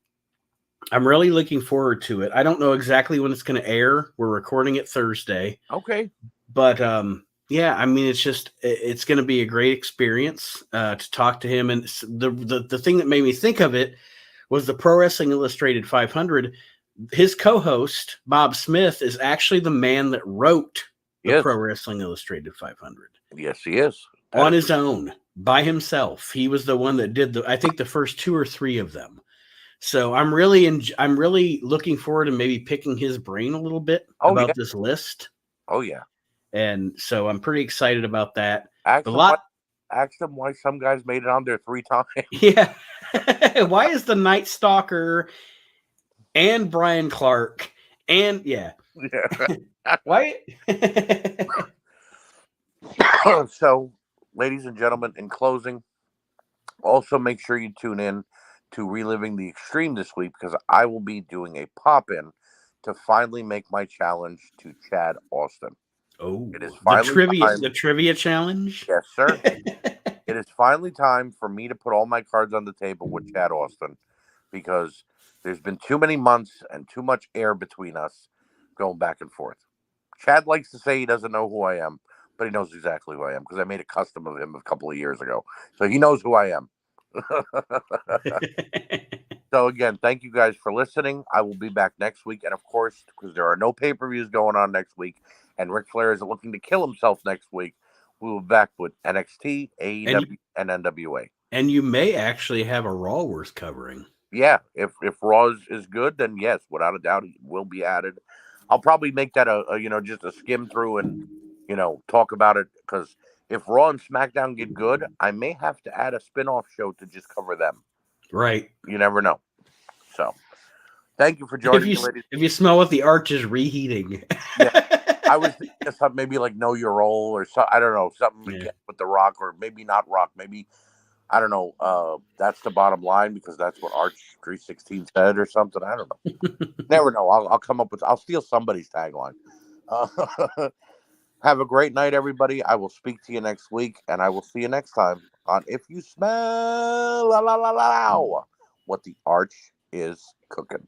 really looking forward to it. I don't know exactly when it's going to air. We're recording it Thursday. Okay. But yeah, I mean, it's going to be a great experience to talk to him. And the thing that made me think of it was the Pro Wrestling Illustrated 500. His co-host, Bob Smith, is actually the man that wrote the Pro Wrestling Illustrated 500. Yes, he is. On his own, by himself. He was the one that did I think the first 2 or 3 of them. So I'm really looking forward to maybe picking his brain a little bit about this list. Oh yeah. And so I'm pretty excited about that. Ask them why some guys made it on there 3 times. Yeah. Why is the Night Stalker and Brian Clark and why? So, ladies and gentlemen, in closing, also make sure you tune in to Reliving the Extreme this week, because I will be doing a pop-in to finally make my challenge to Chad Austin. Oh, it is the trivia challenge? Yes, sir. It is finally time for me to put all my cards on the table with Chad Austin, because there's been too many months and too much air between us going back and forth. Chad likes to say he doesn't know who I am, but he knows exactly who I am because I made a custom of him a couple of years ago. So he knows who I am. So again, thank you guys for listening. I will be back next week. And of course, because there are no pay-per-views going on next week and Ric Flair is looking to kill himself next week, we will be back with NXT, AEW, and NWA. And you may actually have a Raw worth covering. Yeah, if Raw is good, then yes, without a doubt, it will be added. I'll probably make that a just a skim through and talk about it, because if Raw and SmackDown get good, I may have to add a spin-off show to just cover them. Right. You never know. So, thank you for joining me, ladies. If you smell what the arch is reheating. Yeah, I was thinking of something maybe like Know Your Role or so. I don't know, something with The Rock, or maybe not Rock. Maybe, I don't know. That's the bottom line, because that's what Arch316 said or something. I don't know. Never know. I'll come up with. I'll steal somebody's tagline. Have a great night, everybody. I will speak to you next week, and I will see you next time on If You Smell what the Arch is Cooking.